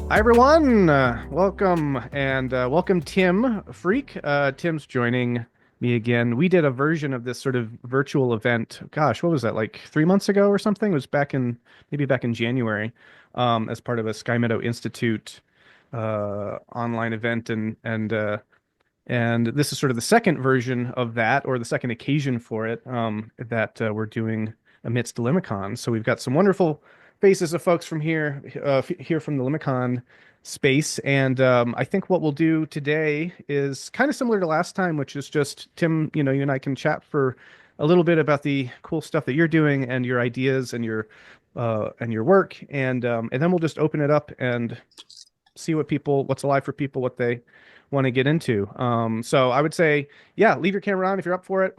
Hi everyone, welcome and welcome Tim Freak. Tim's joining me again. We did a version of this sort of virtual event. Gosh, what was that? Like 3 months ago or something? It was back in January, as part of a Sky Meadow Institute online event, and this is sort of the second version of that, or the second occasion for it, that we're doing amidst Limicon. So we've got some wonderful faces of folks from here from the Limicon space. And I think what we'll do today is kind of similar to last time, which is just Tim, you and I can chat for a little bit about the cool stuff that you're doing and your ideas and your work, and then we'll just open it up and see what's alive for people, what they want to get into. So I would say, yeah, leave your camera on if you're up for it.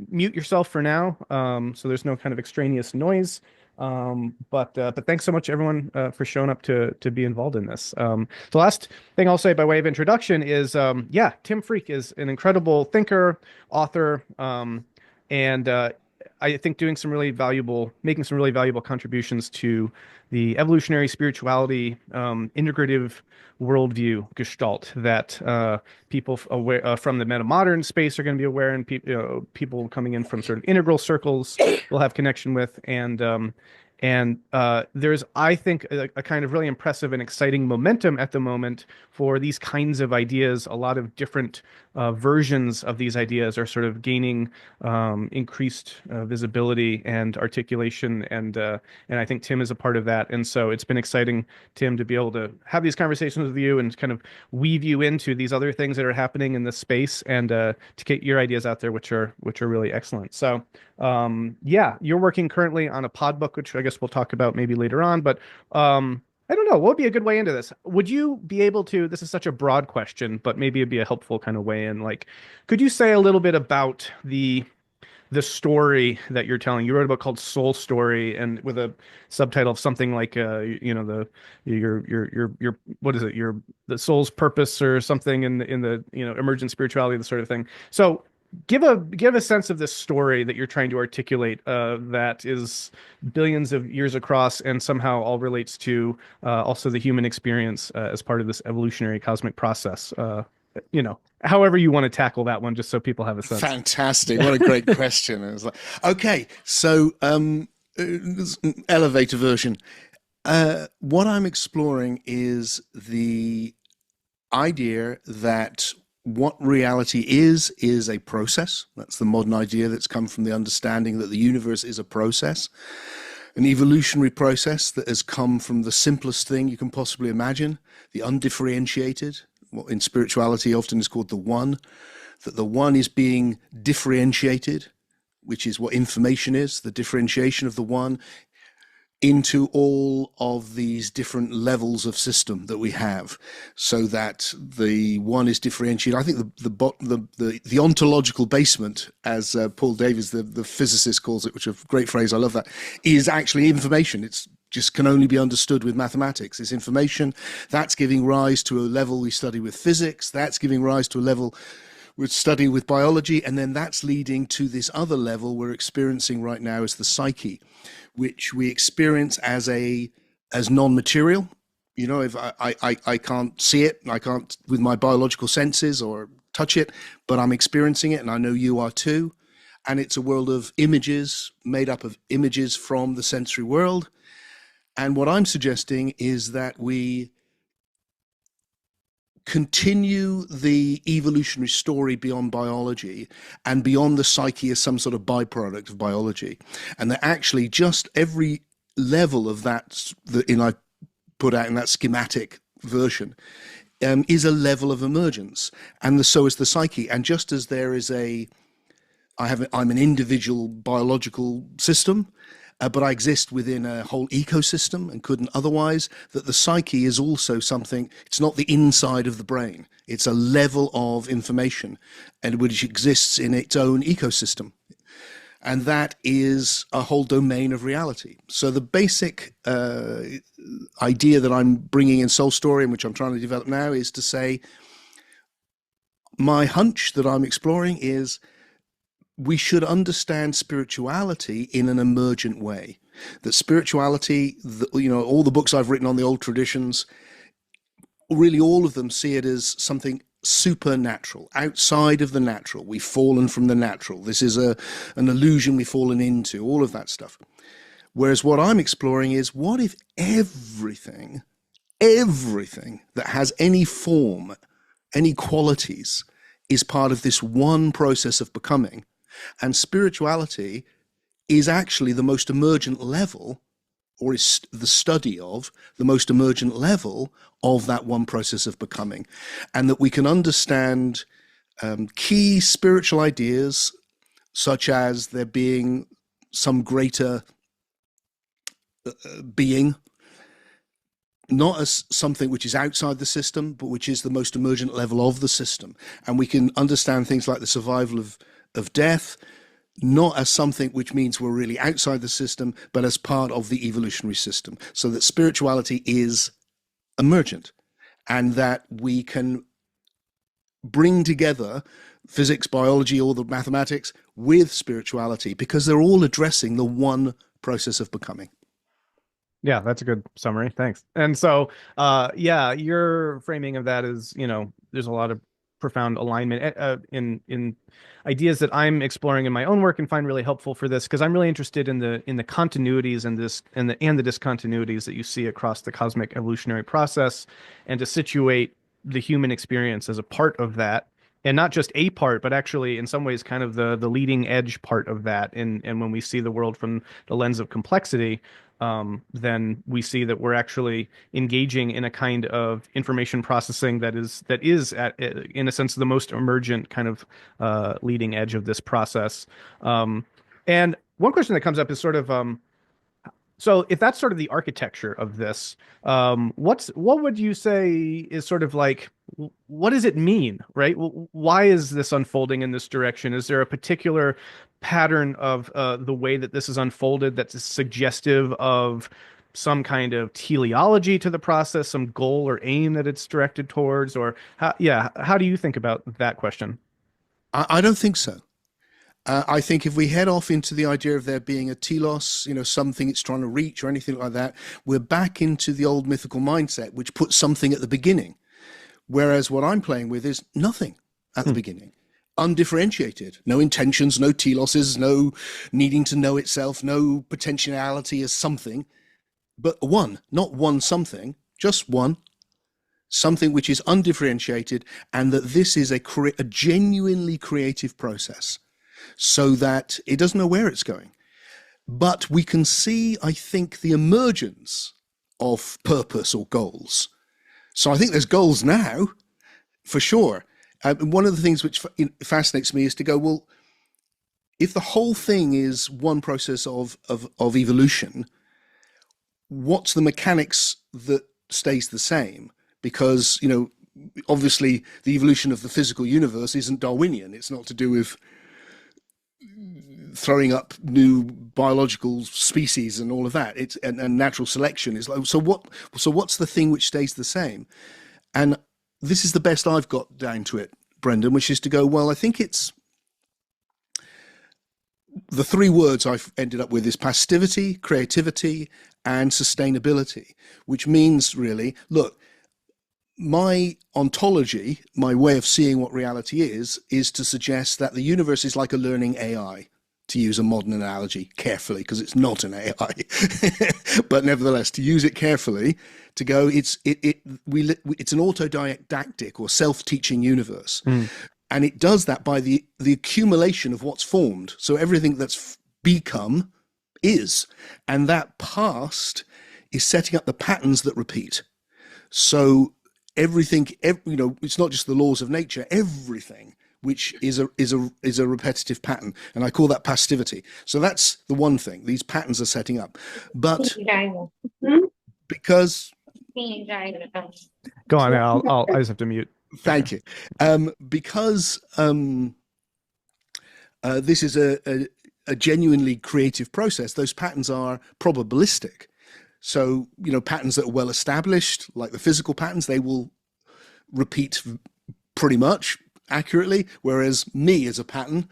Mute yourself for now, so there's no kind of extraneous noise. But thanks so much everyone for showing up to be involved in this. The last thing I'll say by way of introduction is, yeah, Tim Freak is an incredible thinker, author, and I think making some really valuable contributions to the evolutionary spirituality, integrative worldview gestalt that people aware from the meta-modern space are going to be aware, and people coming in from sort of integral circles will have connection with, and there's, I think, a kind of really impressive and exciting momentum at the moment for these kinds of ideas. A lot of different versions of these ideas are sort of gaining increased visibility and articulation, and I think Tim is a part of that. And so it's been exciting, Tim, to be able to have these conversations with you and kind of weave you into these other things that are happening in this space, and to get your ideas out there, which are really excellent. So yeah, you're working currently on a pod book, which I guess we'll talk about maybe later on, but I don't know. What would be a good way into this? Would you be able to, this is such a broad question, but maybe it'd be a helpful kind of way in, like, could you say a little bit about the story that you're telling? You wrote a book called Soul Story, and with a subtitle of something like the your what is it? Your the soul's purpose or something in the emergent spirituality, the sort of thing. So give a sense of this story that you're trying to articulate, that is billions of years across and somehow all relates to also the human experience as part of this evolutionary cosmic process. However you want to tackle that one, just so people have a sense. Fantastic. What a great question. It was like, okay, so elevator version. What I'm exploring is the idea that what reality is a process. That's the modern idea that's come from the understanding that the universe is a process, an evolutionary process that has come from the simplest thing you can possibly imagine, the undifferentiated, what in spirituality often is called the one, that the one is being differentiated, which is what information is, the differentiation of the one into all of these different levels of system that we have, so that the one is differentiated. I think the ontological basement, as Paul Davies, the physicist, calls it, which is a great phrase, I love that, is actually information. It's just can only be understood with mathematics. It's information that's giving rise to a level we study with physics, that's giving rise to a level we study with biology, and then that's leading to this other level we're experiencing right now as the psyche, which we experience as non-material. If I can't see it, I can't with my biological senses or touch it, but I'm experiencing it, and I know you are too. And it's a world of images, made up of images from the sensory world. And what I'm suggesting is that we continue the evolutionary story beyond biology and beyond the psyche as some sort of byproduct of biology, and that actually just every level of that I put out in that schematic version is a level of emergence, and so is the psyche. And just as there is I'm an individual biological system, but I exist within a whole ecosystem and couldn't otherwise, that the psyche is also something. It's not the inside of the brain. It's a level of information, and which exists in its own ecosystem. And that is a whole domain of reality. So the basic idea that I'm bringing in Soul Story, and which I'm trying to develop now, is to say, my hunch that I'm exploring is we should understand spirituality in an emergent way. That spirituality, all the books I've written on the old traditions, really all of them see it as something supernatural, outside of the natural. We've fallen from the natural. This is an illusion we've fallen into, all of that stuff. Whereas what I'm exploring is, what if everything that has any form, any qualities, is part of this one process of becoming? And spirituality is actually the most emergent level, or is the study of the most emergent level of that one process of becoming. And that we can understand key spiritual ideas, such as there being some greater being, not as something which is outside the system, but which is the most emergent level of the system. And we can understand things like the survival of death, not as something which means we're really outside the system, but as part of the evolutionary system. So that spirituality is emergent, and that we can bring together physics, biology, or the mathematics with spirituality, because they're all addressing the one process of becoming. Yeah, that's a good summary. Thanks. And so, yeah, your framing of that is, there's a lot of profound alignment in ideas that I'm exploring in my own work and find really helpful for this, because I'm really interested in the continuities and the discontinuities that you see across the cosmic evolutionary process, and to situate the human experience as a part of that. And not just a part, but actually, in some ways, kind of the leading edge part of that. And when we see the world from the lens of complexity, then we see that we're actually engaging in a kind of information processing that is in a sense, the most emergent kind of leading edge of this process. And one question that comes up is sort of, so if that's sort of the architecture of this, what would you say is sort of like, what does it mean, right? Why is this unfolding in this direction? Is there a particular pattern of the way that this is unfolded that's suggestive of some kind of teleology to the process, some goal or aim that it's directed towards, or how do you think about that question? I don't think so. I think if we head off into the idea of there being a telos, something it's trying to reach or anything like that, we're back into the old mythical mindset, which puts something at the beginning. Whereas what I'm playing with is nothing at the beginning, undifferentiated, no intentions, no teloses, no needing to know itself, no potentiality as something, but one, not one something, just one, something which is undifferentiated, and that this is a genuinely creative process, so that it doesn't know where it's going. But we can see, I think, the emergence of purpose or goals. So I think there's goals now, for sure. One of the things which fascinates me is to go, well, if the whole thing is one process of evolution, what's the mechanics that stays the same? Because, obviously the evolution of the physical universe isn't Darwinian. It's not to do with throwing up new biological species and all of that. It's and natural selection is like, so what's the thing which stays the same? And this is the best I've got down to it, Brendan, which is to go, well, I think it's the three words I've ended up with is passivity, creativity, and sustainability, which means really, look, my ontology, my way of seeing what reality is to suggest that the universe is like a learning AI, to use a modern analogy carefully, because it's not an AI, but nevertheless, to use it carefully, to go, it's an autodidactic or self-teaching universe. And it does that by the accumulation of what's formed. So everything that's become is. And that past is setting up the patterns that repeat. So everything, it's not just the laws of nature, everything which is a repetitive pattern. And I call that passivity. So that's the one thing. These patterns are setting up. But because... Go on, I just have to mute. Thank you. Because this is a genuinely creative process, those patterns are probabilistic. So, patterns that are well established, like the physical patterns, they will repeat pretty much accurately. Whereas me as a pattern,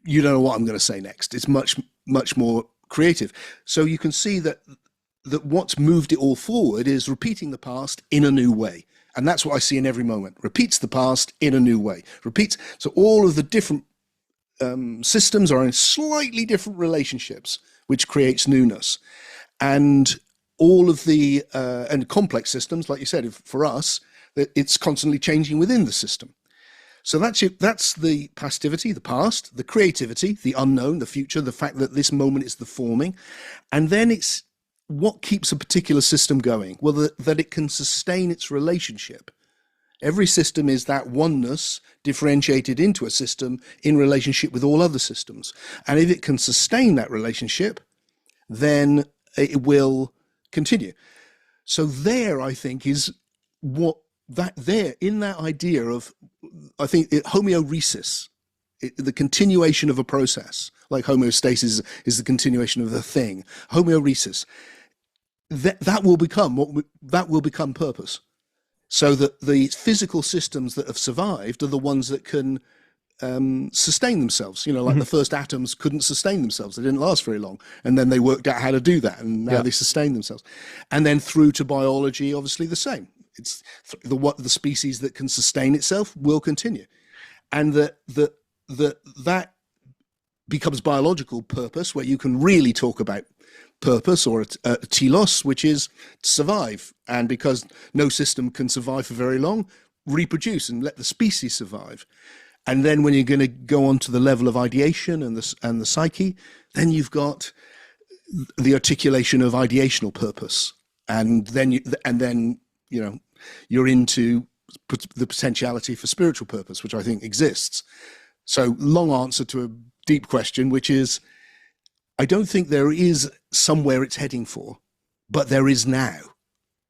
you don't know what I'm going to say next. It's much, much more creative. So you can see that what's moved it all forward is repeating the past in a new way. And that's what I see in every moment. Repeats the past in a new way. Repeats. So all of the different systems are in slightly different relationships, which creates newness. And all of the and complex systems, like you said, for us, it's constantly changing within the system. So that's it. That's the passivity, the past, the creativity, the unknown, the future, the fact that this moment is the forming. And then it's what keeps a particular system going? Well, that it can sustain its relationship. Every system is that oneness differentiated into a system in relationship with all other systems. And if it can sustain that relationship, then it will continue. So there, I think, is what that there in that idea of, I think, homeoresis, the continuation of a process, like homeostasis is the continuation of the thing. Homeoresis, that will become purpose. So that the physical systems that have survived are the ones that can sustain themselves. You know, like the first atoms couldn't sustain themselves; they didn't last very long, and then they worked out how to do that, and now they sustain themselves. And then through to biology, obviously the same. It's the species that can sustain itself will continue, and that becomes biological purpose, where you can really talk about purpose, or a telos, which is to survive. And because no system can survive for very long, reproduce and let the species survive. And then when you're going to go on to the level of ideation and the psyche, then you've got the articulation of ideational purpose, and then you're into the potentiality for spiritual purpose, which I think exists. So, long answer to a deep question, which is, I don't think there is somewhere it's heading for, but there is now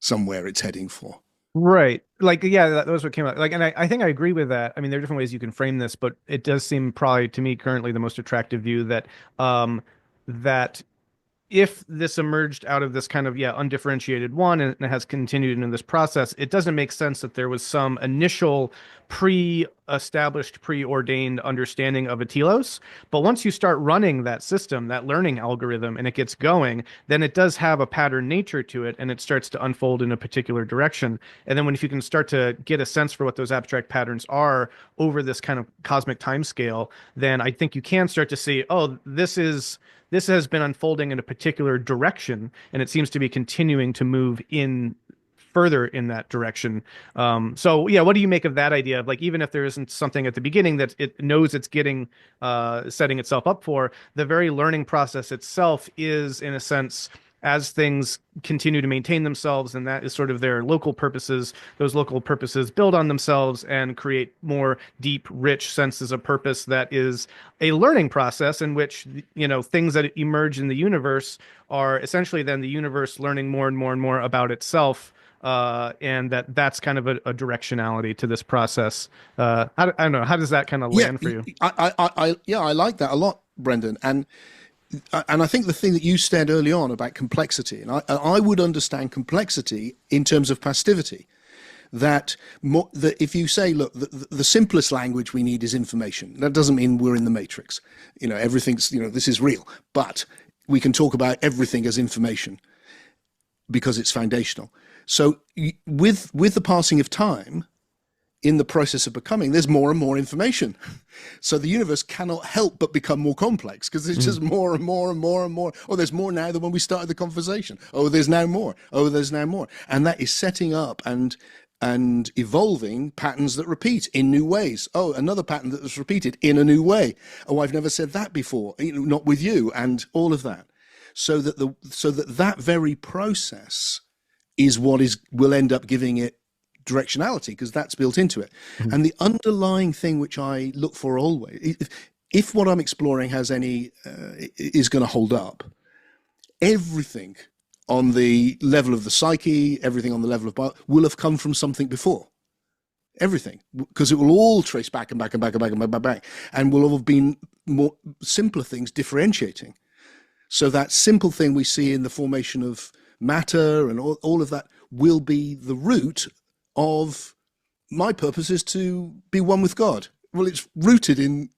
somewhere it's heading for. Right. Like, yeah, that was what came out. Like, and I think I agree with that. I mean, there are different ways you can frame this, but it does seem probably to me currently the most attractive view that that if this emerged out of this kind of undifferentiated one, and it has continued in this process, it doesn't make sense that there was some initial pre-established, preordained understanding of a telos. But once you start running that system, that learning algorithm, and it gets going, then it does have a pattern nature to it, and it starts to unfold in a particular direction. And then if you can start to get a sense for what those abstract patterns are over this kind of cosmic time scale, then I think you can start to see, oh, this has been unfolding in a particular direction, and it seems to be continuing to move in further in that direction. So yeah, what do you make of that idea of, like, even if there isn't something at the beginning that it knows it's getting setting itself up for, the very learning process itself is, in a sense, as things continue to maintain themselves, and that is sort of their local purposes, those local purposes build on themselves and create more deep, rich senses of purpose. That is a learning process in which, things that emerge in the universe are essentially then the universe learning more and more and more about itself. And that's kind of a directionality to this process. I don't know. How does that kind of land for you? I like that a lot, Brendan. And I think the thing that you said early on about complexity, and I would understand complexity in terms of passivity, that if you say, look, the simplest language we need is information. That doesn't mean we're in the matrix. Everything's, this is real, but we can talk about everything as information because it's foundational. So with the passing of time, in the process of becoming, there's more and more information. So the universe cannot help but become more complex, because there's just more and more and more and more. Oh, there's more now than when we started the conversation. Oh, there's now more. Oh, there's now more. And that is setting up and evolving patterns that repeat in new ways. Oh, another pattern that was repeated in a new way. Oh, I've never said that before, not with you, and all of that. So that very process is what will end up giving it directionality, because that's built into it. And the underlying thing which I look for always, if what I'm exploring has any is going to hold up, everything on the level of the psyche, everything on the level of bio, will have come from something before. Everything, because it will all trace back and back and back and back and back and back, and will have been more simpler things differentiating. So that simple thing we see in the formation of matter and all of that will be the root of my purpose is to be one with God. Well, it's rooted in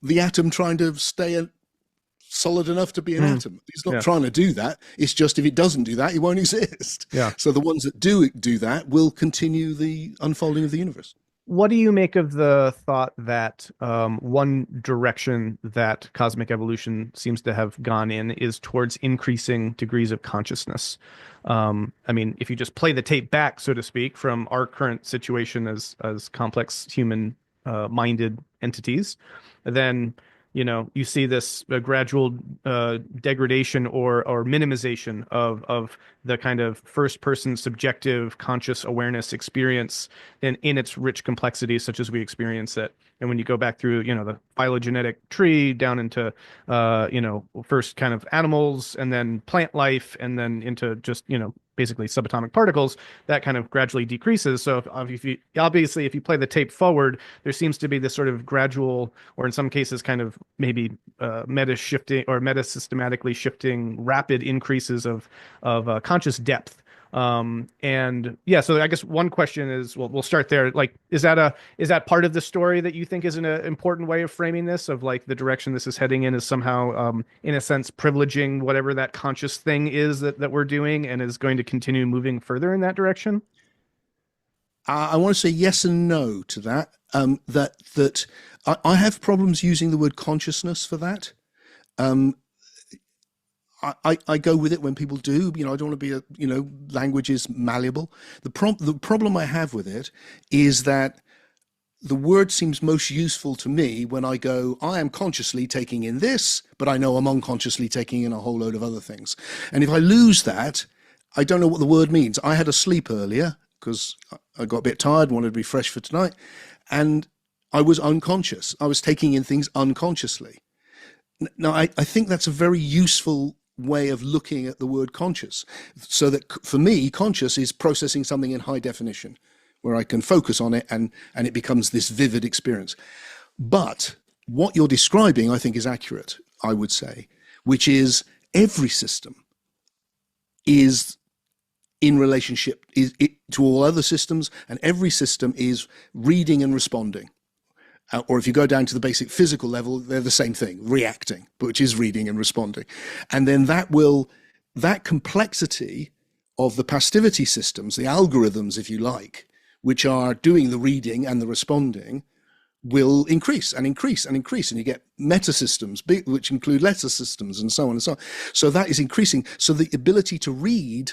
the atom trying to stay solid enough to be an Mm. atom. It's not Yeah. trying to do that. It's just if it doesn't do that, it won't exist. Yeah. So the ones that do that will continue the unfolding of the universe. What do you make of the thought that one direction that cosmic evolution seems to have gone in is towards increasing degrees of consciousness? I mean, if you just play the tape back, so to speak, from our current situation as complex human minded entities, then you see this gradual degradation or minimization of the kind of first person subjective conscious awareness experience in its rich complexity, such as we experience it. And when you go back through, the phylogenetic tree down into, first kind of animals and then plant life and then into just, basically subatomic particles, that kind of gradually decreases. So if you play the tape forward, there seems to be this sort of gradual, or in some cases, kind of maybe meta shifting or meta systematically shifting rapid increases of conscious depth. And yeah, so I guess one question is, well, we'll start there. Like, is that part of the story that you think is an important way of framing this, of like the direction this is heading in is somehow, in a sense, privileging whatever that conscious thing is that we're doing and is going to continue moving further in that direction? I want to say yes and no to that. I have problems using the word consciousness for that. Um, I go with it when people do. I don't want to be language is malleable. The problem I have with it is that the word seems most useful to me when I go, I am consciously taking in this, but I know I'm unconsciously taking in a whole load of other things. And if I lose that, I don't know what the word means. I had a sleep earlier because I got a bit tired, wanted to be fresh for tonight, and I was unconscious. I was taking in things unconsciously. Now, I think that's a very useful way of looking at the word conscious. So that for me, conscious is processing something in high definition, where I can focus on it and it becomes this vivid experience. But what you're describing, I think, is accurate, I would say, which is every system is in relationship to all other systems, and every system is reading and responding. Or if you go down to the basic physical level, they're the same thing, reacting, which is reading and responding. And then that complexity of the passivity systems, the algorithms, if you like, which are doing the reading and the responding, will increase and increase and increase. And you get meta systems, which include letter systems and so on and so on. So that is increasing. So the ability to read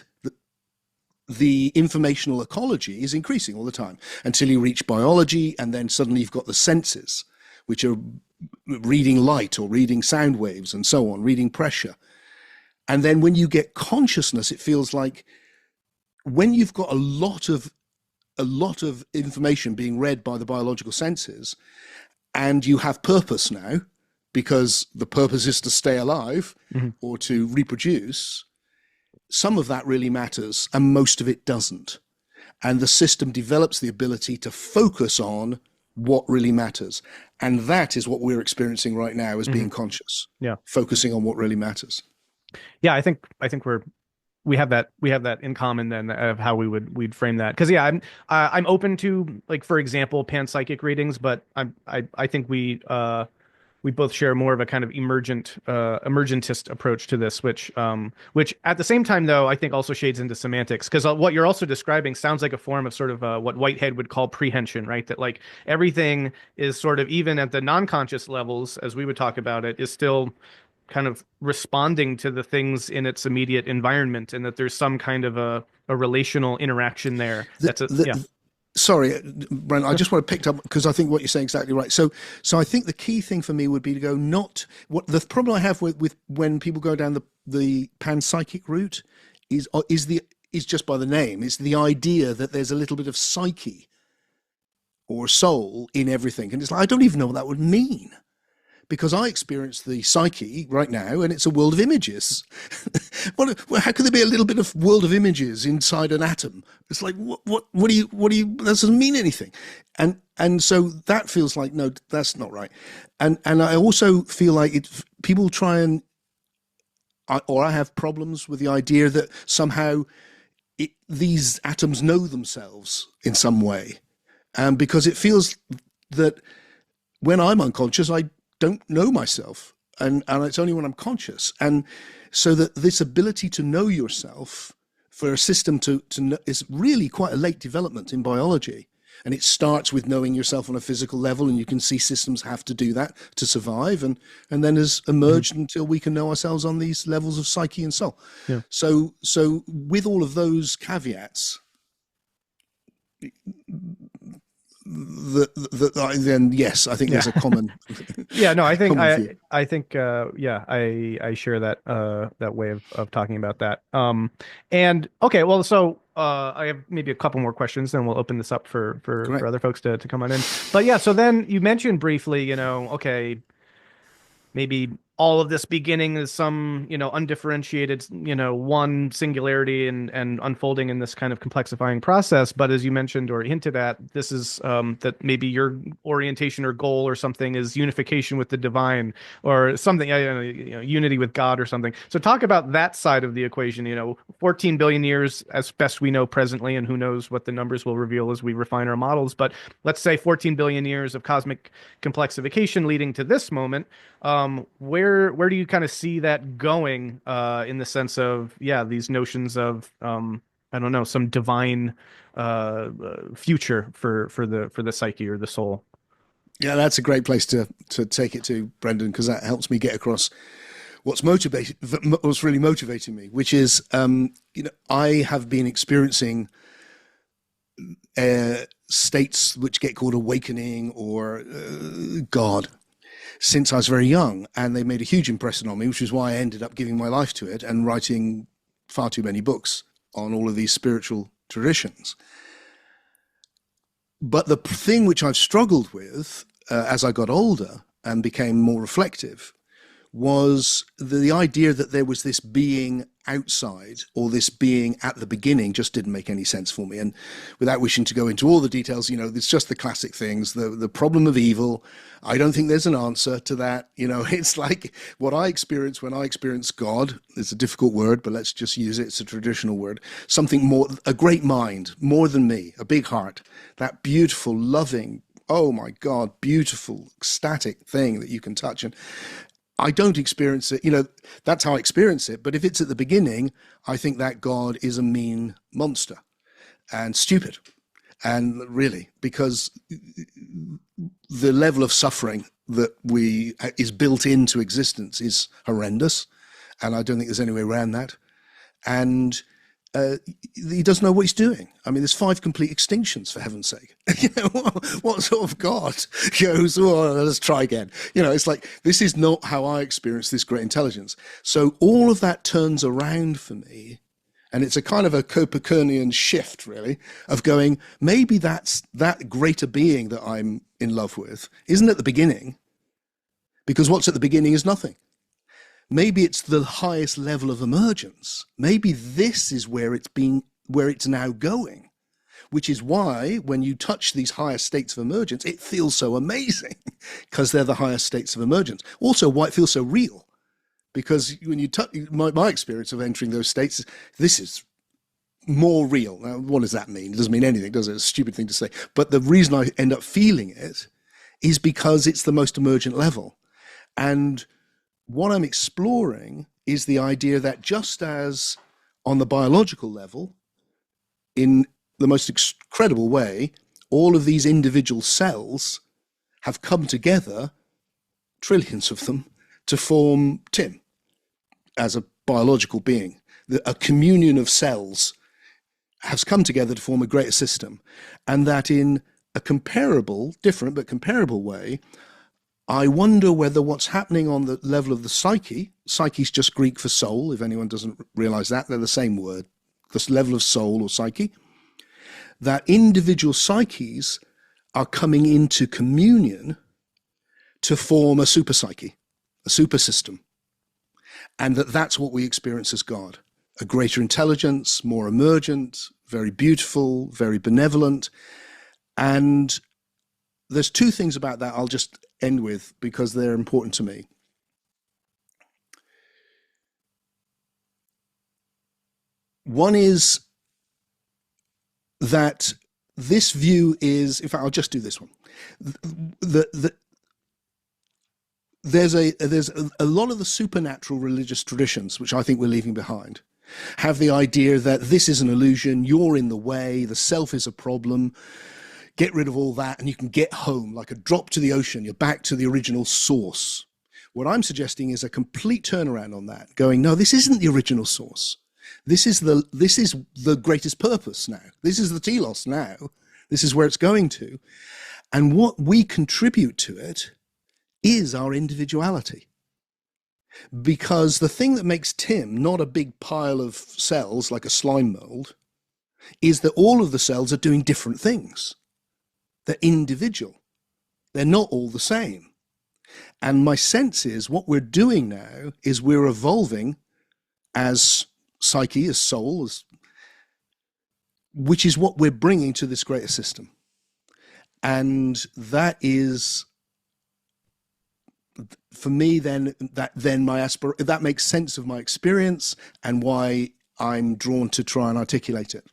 the informational ecology is increasing all the time until you reach biology, and then suddenly you've got the senses, which are reading light or reading sound waves and so on, reading pressure. And then when you get consciousness, it feels like when you've got a lot of information being read by the biological senses, and you have purpose now, because the purpose is to stay alive or to reproduce, some of that really matters and most of it doesn't. And the system develops the ability to focus on what really matters. And that is what we're experiencing right now as being conscious. Yeah. Focusing on what really matters. Yeah, I think we have that in common then, of how we'd frame that. Because yeah, I'm open to, like, for example, panpsychic readings, but I think we both share more of a kind of emergentist approach to this, which at the same time, though, I think also shades into semantics, because what you're also describing sounds like a form of sort of what Whitehead would call prehension, right? That like everything is sort of, even at the non-conscious levels, as we would talk about it, is still kind of responding to the things in its immediate environment, and that there's some kind of a relational interaction there. Yeah. Sorry, Brent, I just want to pick up because I think what you're saying is exactly right. So I think the key thing for me would be to go, not what the problem I have with when people go down the panpsychic route is just by the name. It's the idea that there's a little bit of psyche or soul in everything. And it's like, I don't even know what that would mean, because I experience the psyche right now, and it's a world of images. How could there be a little bit of world of images inside an atom? It's like, what do you, that doesn't mean anything. And so that feels like, no, that's not right. And I also feel like people try and, or I have problems with the idea that somehow these atoms know themselves in some way. Because it feels that when I'm unconscious, I don't know myself. and it's only when I'm conscious. And so that this ability to know yourself for a system to know, is really quite a late development in biology. And it starts with knowing yourself on a physical level, and you can see systems have to do that to survive, and then has Mhm. emerged until we can know ourselves on these levels of psyche and soul. Yeah. So with all of those caveats, then yes, I think Yeah. there's a common Yeah, no, I think common view. I think yeah, I share that that way of talking about that. And okay, well, so I have maybe a couple more questions, then we'll open this up for Correct. other folks to come on in. But yeah, so then you mentioned briefly, okay, maybe all of this beginning is some, undifferentiated, one singularity and unfolding in this kind of complexifying process. But as you mentioned or hinted at, this is that maybe your orientation or goal or something is unification with the divine or something, unity with God or something. So talk about that side of the equation, 14 billion years as best we know presently, and who knows what the numbers will reveal as we refine our models. But let's say 14 billion years of cosmic complexification leading to this moment. Where do you kind of see that going in the sense of, yeah, these notions of I don't know, some divine future for the psyche or the soul? Yeah, that's a great place to take it to, Brendan, because that helps me get across what's really motivating me, which is I have been experiencing states which get called awakening or God since I was very young, and they made a huge impression on me, which is why I ended up giving my life to it and writing far too many books on all of these spiritual traditions. But the thing which I've struggled with as I got older and became more reflective was the idea that there was this being outside or this being at the beginning just didn't make any sense for me. And without wishing to go into all the details, it's just the classic things, the problem of evil. I don't think there's an answer to that. It's like what I experience when I experience God. It's a difficult word, but let's just use it. It's a traditional word. Something more, a great mind, more than me, a big heart, that beautiful, loving, oh my God, beautiful, ecstatic thing that you can touch. And I don't experience it, that's how I experience it. But if it's at the beginning, I think that God is a mean monster and stupid. And really, because the level of suffering that is built into existence is horrendous. And I don't think there's any way around that. And he doesn't know what he's doing. I mean, there's 5 complete extinctions, for heaven's sake. What sort of God goes, oh, let's try again? It's like, this is not how I experience this great intelligence. So all of that turns around for me. And it's a kind of a Copernicus shift, really, of going, maybe that greater being that I'm in love with isn't at the beginning, because what's at the beginning is nothing. Maybe it's the highest level of emergence. Maybe this is where it's now going, which is why when you touch these higher states of emergence, it feels so amazing because they're the highest states of emergence. Also, why it feels so real, because when you touch, my experience of entering those states, this is more real. Now, what does that mean? It doesn't mean anything, does it? It's a stupid thing to say. But the reason I end up feeling it is because it's the most emergent level. And what I'm exploring is the idea that just as on the biological level, in the most incredible way, all of these individual cells have come together, trillions of them, to form Tim as a biological being. A communion of cells has come together to form a greater system, and that in a comparable, different but comparable way, I wonder whether what's happening on the level of the psyche's just Greek for soul, if anyone doesn't realize that, they're the same word, this level of soul or psyche, that individual psyches are coming into communion to form a super psyche, a super system, and that's what we experience as God, a greater intelligence, more emergent, very beautiful, very benevolent. And there's 2 things about that I'll just end with because they're important to me. One is that this view is, in fact, I'll just do this one. The there's a lot of the supernatural religious traditions, which I think we're leaving behind, have the idea that this is an illusion, you're in the way, the self is a problem, get rid of all that, and you can get home like a drop to the ocean. You're back to the original source. What I'm suggesting is a complete turnaround on that, going, no, this isn't the original source. This is the greatest purpose now. This is the telos now. This is where it's going to. And what we contribute to it is our individuality. Because the thing that makes Tim not a big pile of cells like a slime mold is that all of the cells are doing different things. They're individual. They're not all the same. And my sense is what we're doing now is we're evolving as psyche, as soul, which is what we're bringing to this greater system. And that is, for me, that makes sense of my experience and why I'm drawn to try and articulate it.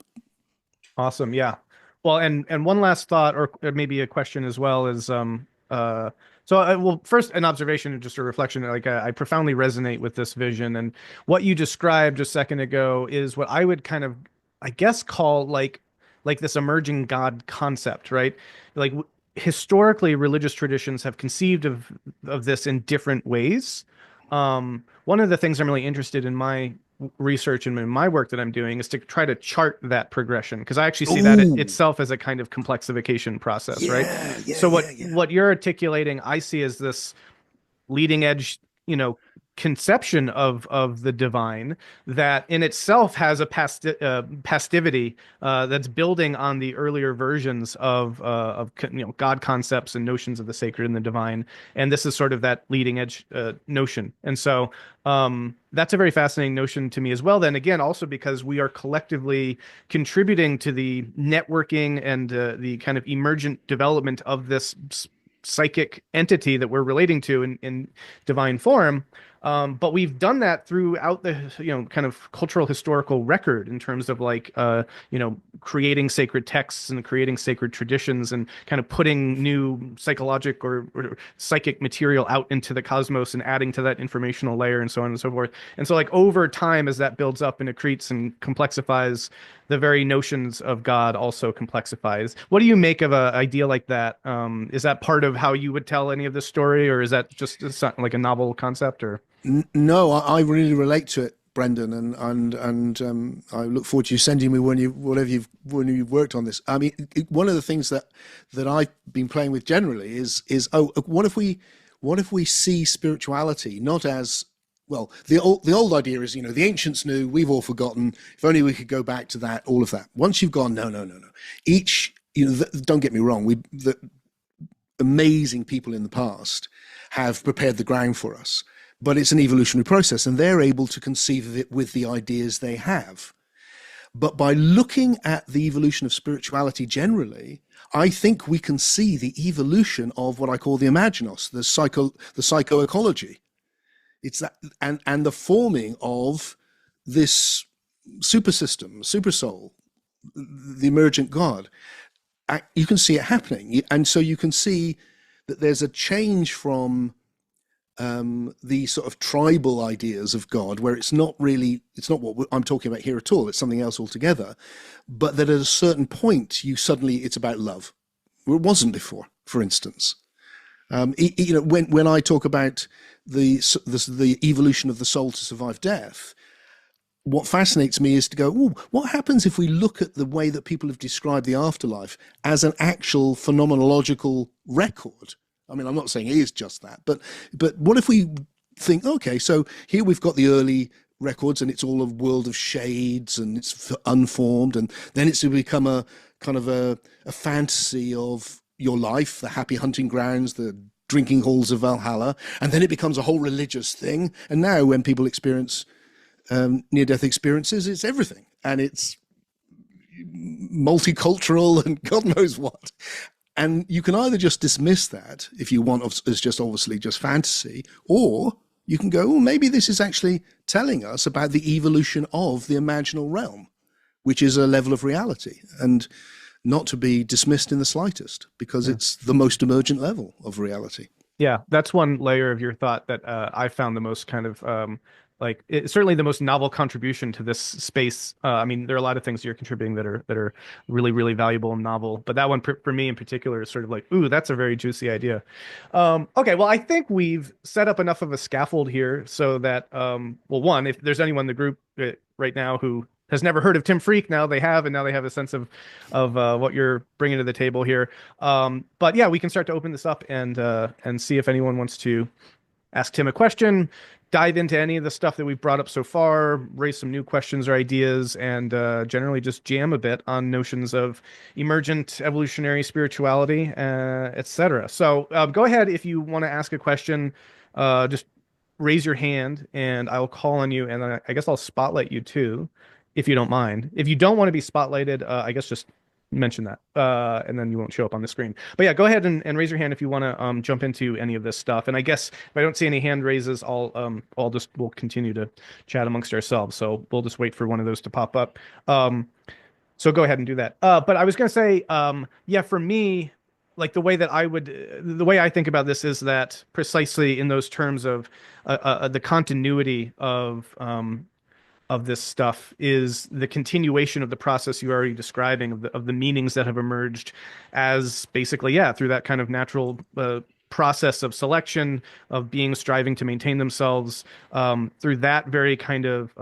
Awesome. Yeah. Well, and one last thought, or maybe a question as well, is well, first an observation and just a reflection. Like I profoundly resonate with this vision, and what you described just a second ago is what I would kind of, I guess, call like this emerging God concept, right? Like historically, religious traditions have conceived of this in different ways. One of the things I'm really interested in my research and in my work that I'm doing is to try to chart that progression, because I actually see that itself as a kind of complexification process, right? So what you're articulating, I see as this leading edge, conception of the divine that in itself has a passivity that's building on the earlier versions of God concepts and notions of the sacred and the divine, and this is sort of that leading edge notion. And so that's a very fascinating notion to me as well. Then again, also because we are collectively contributing to the networking and the kind of emergent development of this psychic entity that we're relating to in divine form. But we've done that throughout the, kind of cultural historical record in terms of like, creating sacred texts and creating sacred traditions and kind of putting new psychological or psychic material out into the cosmos and adding to that informational layer and so on and so forth. And so like over time, as that builds up and accretes and complexifies, the very notions of God also complexifies. What do you make of an idea like that? Is that part of how you would tell any of this story, or is that just like a novel concept? Or no, I really relate to it, Brendan, and I look forward to you sending me when you've worked on this. I mean, one of the things that I've been playing with generally is what if we see spirituality not as, well, the old idea is, the ancients knew, we've all forgotten. If only we could go back to that, all of that. Once you've gone, no. Each, don't get me wrong, the amazing people in the past have prepared the ground for us, but it's an evolutionary process, and they're able to conceive of it with the ideas they have. But by looking at the evolution of spirituality generally, I think we can see the evolution of what I call the imaginos, the psychoecology. It's that, and the forming of this super system, super soul, the emergent God. You can see it happening, and so you can see that there's a change from the sort of tribal ideas of God, where it's not what I'm talking about here at all. It's something else altogether. But that at a certain point, it's about love. It wasn't before, for instance. When I talk about the evolution of the soul to survive death, what fascinates me is to go, what happens if we look at the way that people have described the afterlife as an actual phenomenological record? I mean, I'm not saying it is just that, but what if we think, okay, so here we've got the early records and it's all a world of shades and it's unformed, and then it's become a kind of a fantasy of your life, the happy hunting grounds, the drinking halls of Valhalla, and then it becomes a whole religious thing. And now when people experience near-death experiences, it's everything, and it's multicultural and God knows what. And you can either just dismiss that, if you want, as just obviously just fantasy, or you can go, maybe this is actually telling us about the evolution of the imaginal realm, which is a level of reality, and not to be dismissed in the slightest, because it's the most emergent level of reality. Yeah, that's one layer of your thought that I found the most kind of certainly the most novel contribution to this space. I mean, there are a lot of things you're contributing that are really really valuable and novel, but that one for me in particular is sort of like, ooh, that's a very juicy idea. Okay, well, I think we've set up enough of a scaffold here so that well, one, if there's anyone in the group right now who has never heard of Tim Freak, now they have, and now they have a sense of what you're bringing to the table here. But yeah, we can start to open this up and see if anyone wants to ask Tim a question, dive into any of the stuff that we've brought up so far, raise some new questions or ideas, and generally just jam a bit on notions of emergent evolutionary spirituality, etc. So go ahead if you want to ask a question. Just raise your hand, and I'll call on you, and I guess I'll spotlight you too, if you don't mind. If you don't want to be spotlighted, I guess just mention that, and then you won't show up on the screen. But yeah, go ahead and raise your hand if you want to jump into any of this stuff. And I guess if I don't see any hand raises, we'll continue to chat amongst ourselves. So we'll just wait for one of those to pop up. So go ahead and do that. But I was gonna say, yeah, for me, like the way I think about this is that precisely in those terms of the continuity of this stuff is the continuation of the process you're already describing of the meanings that have emerged as basically, yeah, through that kind of natural process of selection of beings striving to maintain themselves. Through that very kind of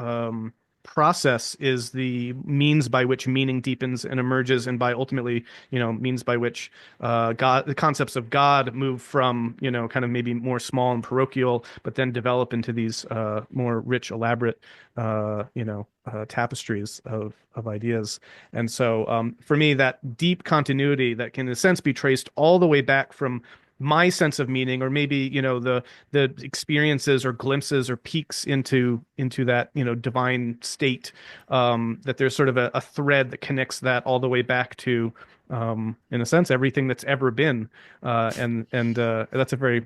process is the means by which meaning deepens and emerges, and by ultimately, means by which the concepts of God move from, kind of maybe more small and parochial, but then develop into these more rich, elaborate, tapestries of ideas. And so, for me, that deep continuity that can, in a sense, be traced all the way back from my sense of meaning, or maybe the experiences or glimpses or peeks into that divine state, that there's sort of a thread that connects that all the way back to, in a sense, everything that's ever been, and that's a very,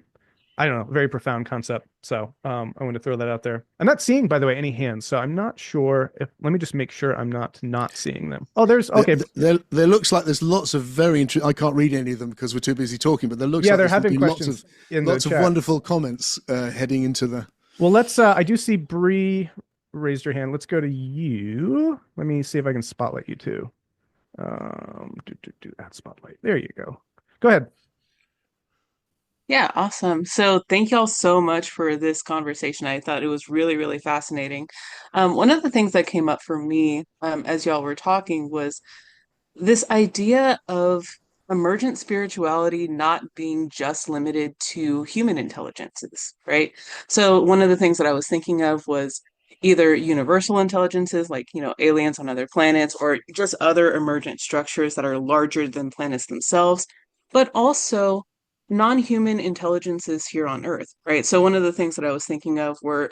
I don't know, very profound concept. So I want to throw that out there. I'm not seeing, by the way, any hands, so I'm not sure if. Let me just make sure I'm not seeing them. Oh, there's okay. There looks like there's lots of very I can't read any of them because we're too busy talking. But there looks Yeah, like there there's have been been questions in the lots of chat. wonderful comments heading into the. Well, let's. I do see Bree raised her hand. Let's go to you. Let me see if I can spotlight you too. Add spotlight. There you go. Go ahead. Yeah, awesome. So thank y'all so much for this conversation. I thought it was really, really fascinating. One of the things that came up for me, as y'all were talking was this idea of emergent spirituality not being just limited to human intelligences, right? So one of the things that I was thinking of was either universal intelligences, like, aliens on other planets, or just other emergent structures that are larger than planets themselves, but also non-human intelligences here on Earth, right? So one of the things that I was thinking of were,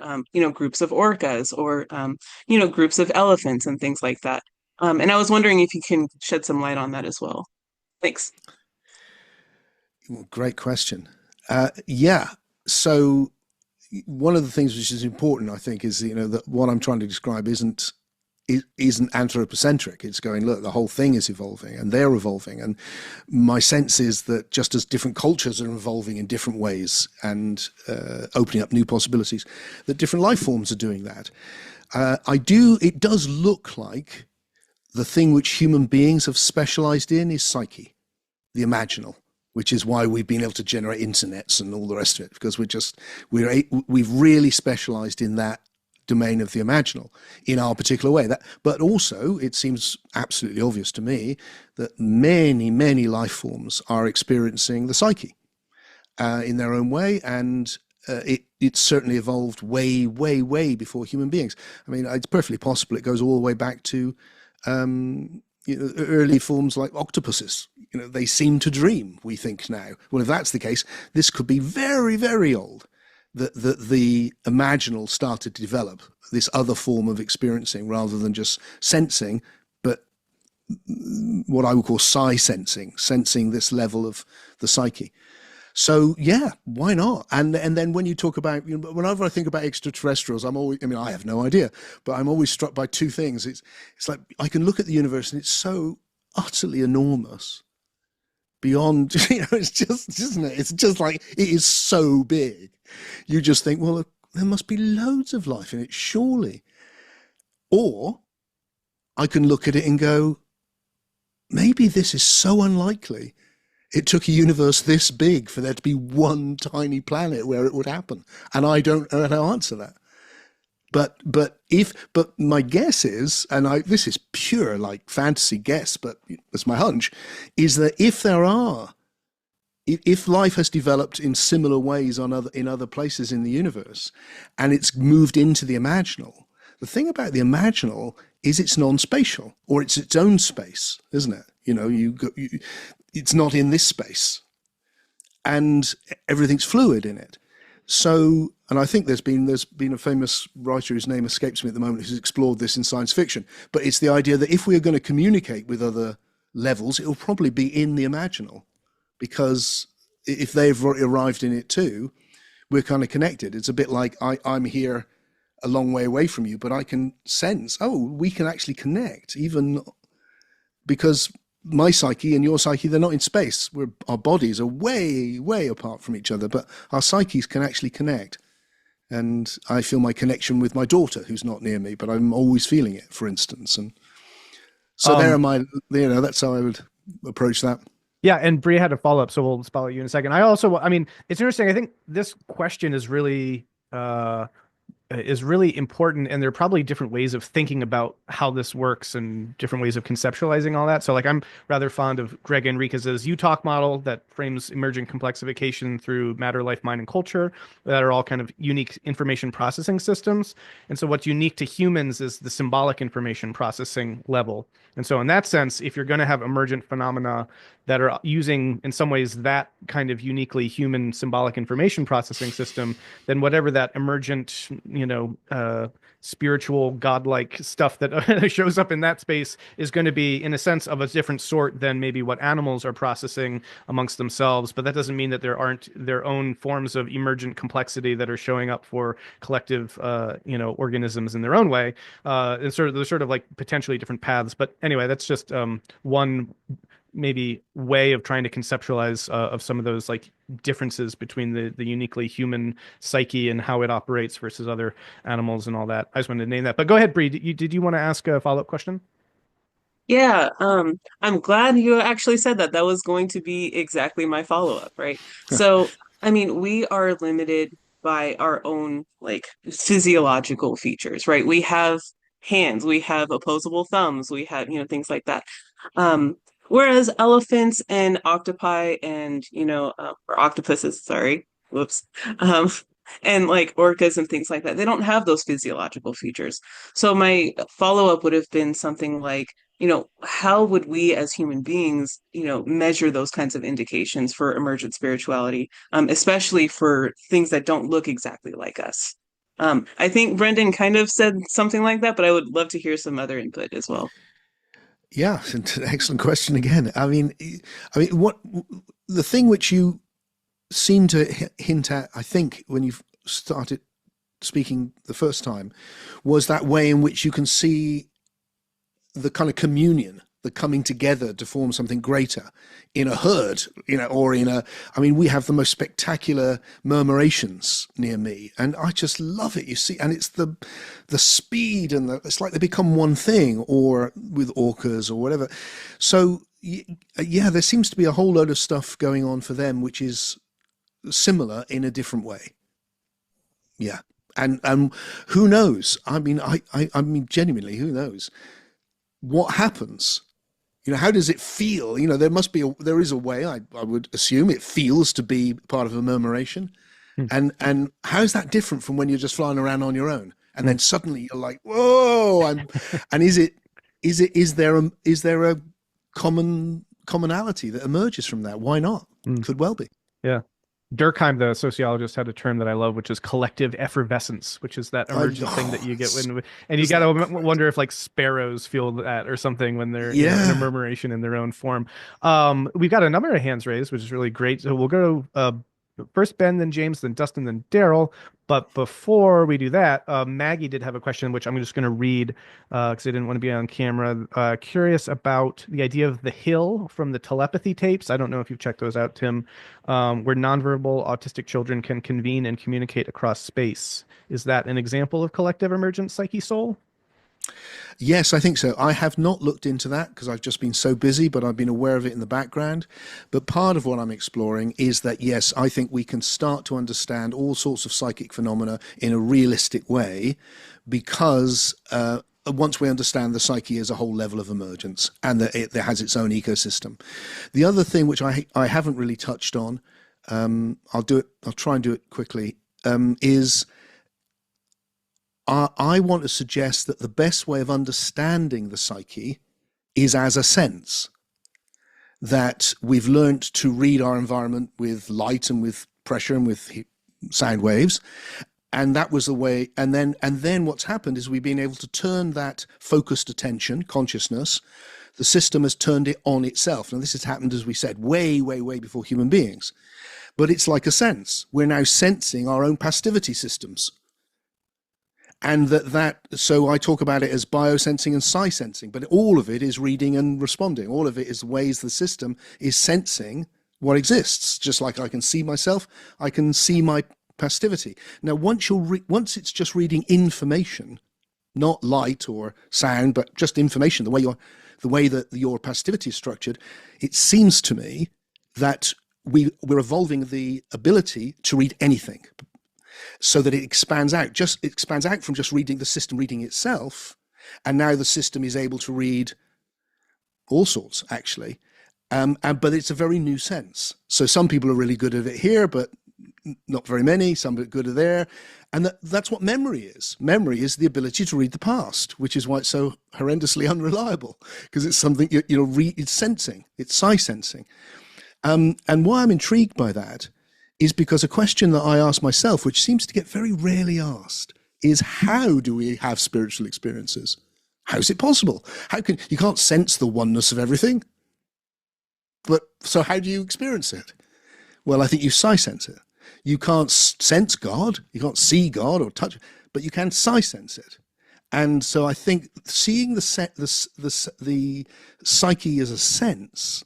groups of orcas, or, groups of elephants and things like that. And I was wondering if you can shed some light on that as well. Thanks. Well, great question. Yeah. So one of the things which is important, I think, is that what I'm trying to describe isn't anthropocentric. It's going, look, the whole thing is evolving and they're evolving. And my sense is that just as different cultures are evolving in different ways and opening up new possibilities, that different life forms are doing that. It does look like the thing which human beings have specialized in is psyche, the imaginal, which is why we've been able to generate internets and all the rest of it, because we've really specialized in that domain of the imaginal in our particular way. But also, it seems absolutely obvious to me that many, many life forms are experiencing the psyche in their own way, and it certainly evolved way, way, way before human beings. I mean, it's perfectly possible it goes all the way back to early forms like octopuses. They seem to dream, we think now. Well, if that's the case, this could be very, very old. That the imaginal started to develop this other form of experiencing rather than just sensing, but what I would call sensing this level of the psyche. So yeah, why not? And then when you talk about, whenever I think about extraterrestrials, I have no idea, but I'm always struck by two things. It's like I can look at the universe and it's so utterly enormous beyond, it's just, isn't it? It's just like, it is so big. You just think, well, there must be loads of life in it, surely. Or I can look at it and go, maybe this is so unlikely. It took a universe this big for there to be one tiny planet where it would happen. And I don't know how to answer that. But my guess is, and this is pure like fantasy guess, but it's my hunch, is that if life has developed in similar ways in other places in the universe, and it's moved into the imaginal, the thing about the imaginal is it's non-spatial, or it's its own space, isn't it? It's not in this space, and everything's fluid in it. So, and I think there's been a famous writer whose name escapes me at the moment who's explored this in science fiction. But it's the idea that if we are going to communicate with other levels, it will probably be in the imaginal, because if they've arrived in it too, we're kind of connected. It's a bit like I'm here a long way away from you, but I can sense, oh, we can actually connect, even because my psyche and your psyche, they're not in space. Our bodies are way, way apart from each other, but our psyches can actually connect. And I feel my connection with my daughter, who's not near me, but I'm always feeling it, for instance. And so that's how I would approach that. Yeah, and Bria had a follow-up, so we'll follow you in a second. I mean, it's interesting. I think this question is really important, and there are probably different ways of thinking about how this works and different ways of conceptualizing all that. So like I'm rather fond of Greg Enriquez's U-Talk model that frames emergent complexification through matter, life, mind, and culture that are all kind of unique information processing systems. And so what's unique to humans is the symbolic information processing level. And so in that sense, if you're going to have emergent phenomena that are using, in some ways, that kind of uniquely human symbolic information processing system, then whatever that emergent, spiritual, godlike stuff that shows up in that space is going to be, in a sense, of a different sort than maybe what animals are processing amongst themselves. But that doesn't mean that there aren't their own forms of emergent complexity that are showing up for collective, organisms in their own way. And there's sort of like potentially different paths. But anyway, that's just one maybe way of trying to conceptualize of some of those like differences between the uniquely human psyche and how it operates versus other animals and all that. I just wanted to name that. But go ahead, Bree. Did you want to ask a follow-up question? Yeah, I'm glad you actually said that. That was going to be exactly my follow-up, right? So, I mean, we are limited by our own like physiological features, right? We have hands, we have opposable thumbs, we have, things like that. Um, Whereas elephants and octopi and, or octopuses, sorry, whoops, um, and like orcas and things like that, they don't have those physiological features. So my follow-up would have been something like, how would we as human beings, measure those kinds of indications for emergent spirituality, especially for things that don't look exactly like us? I think Brendan kind of said something like that, but I would love to hear some other input as well. Yeah, excellent question again. What the thing which you seem to hint at, I think, when you started speaking the first time, was that way in which you can see the kind of communion, the coming together to form something greater in a herd, or we have the most spectacular murmurations near me, and I just love it. You see, and it's the speed and it's like they become one thing, or with orcas or whatever. So yeah, there seems to be a whole load of stuff going on for them, which is similar in a different way. Yeah. And who knows? I mean, genuinely, who knows what happens? How does it feel? There is a way, I would assume it feels to be part of a murmuration. Hmm. And how's that different from when you're just flying around on your own? And then suddenly you're like, whoa, and is there a commonality that emerges from that? Why not? Could well be. Yeah. Durkheim, the sociologist, had a term that I love, which is collective effervescence, which is that emergent thing that you get and you got to wonder if like sparrows feel that or something when they're in a murmuration in their own form. We've got a number of hands raised, which is really great. So we'll go first Ben, then James, then Dustin, then Daryl. But before we do that, Maggie did have a question, which I'm just going to read because I didn't want to be on camera. Curious about the idea of the hill from the telepathy tapes. I don't know if you've checked those out, Tim, where nonverbal autistic children can convene and communicate across space. Is that an example of collective emergent psyche soul? Yes, I think so. I have not looked into that because I've just been so busy, but I've been aware of it in the background. But part of what I'm exploring is that, yes, I think we can start to understand all sorts of psychic phenomena in a realistic way because once we understand the psyche as a whole level of emergence and that it has its own ecosystem. The other thing which I haven't really touched on, I'll try and do it quickly, is I want to suggest that the best way of understanding the psyche is as a sense, that we've learned to read our environment with light and with pressure and with sound waves. And that was the way. And then what's happened is we've been able to turn that focused attention, consciousness, the system has turned it on itself. Now, this has happened, as we said, way, way, way before human beings. But it's like a sense. We're now sensing our own passivity systems. And so I talk about it as biosensing and psi-sensing, but all of it is reading and responding. All of it is ways the system is sensing what exists. Just like I can see myself, I can see my passivity. Now, once it's just reading information, not light or sound, but just information, the way that your passivity is structured, it seems to me that we're evolving the ability to read anything, so that it expands out from just reading the system reading itself, and now the system is able to read all sorts, actually, but it's a very new sense. So some people are really good at it here, but not very many. Some are good at there, and that's what memory is. Memory is the ability to read the past, which is why it's so horrendously unreliable, because it's something it's sensing, it's psi-sensing, and why I'm intrigued by that is because a question that I ask myself, which seems to get very rarely asked, is how do we have spiritual experiences? How is it possible? You can't sense the oneness of everything, so how do you experience it? Well, I think you psi-sense it. You can't sense God, you can't see God or touch, but you can psi-sense it. And so I think seeing the psyche as a sense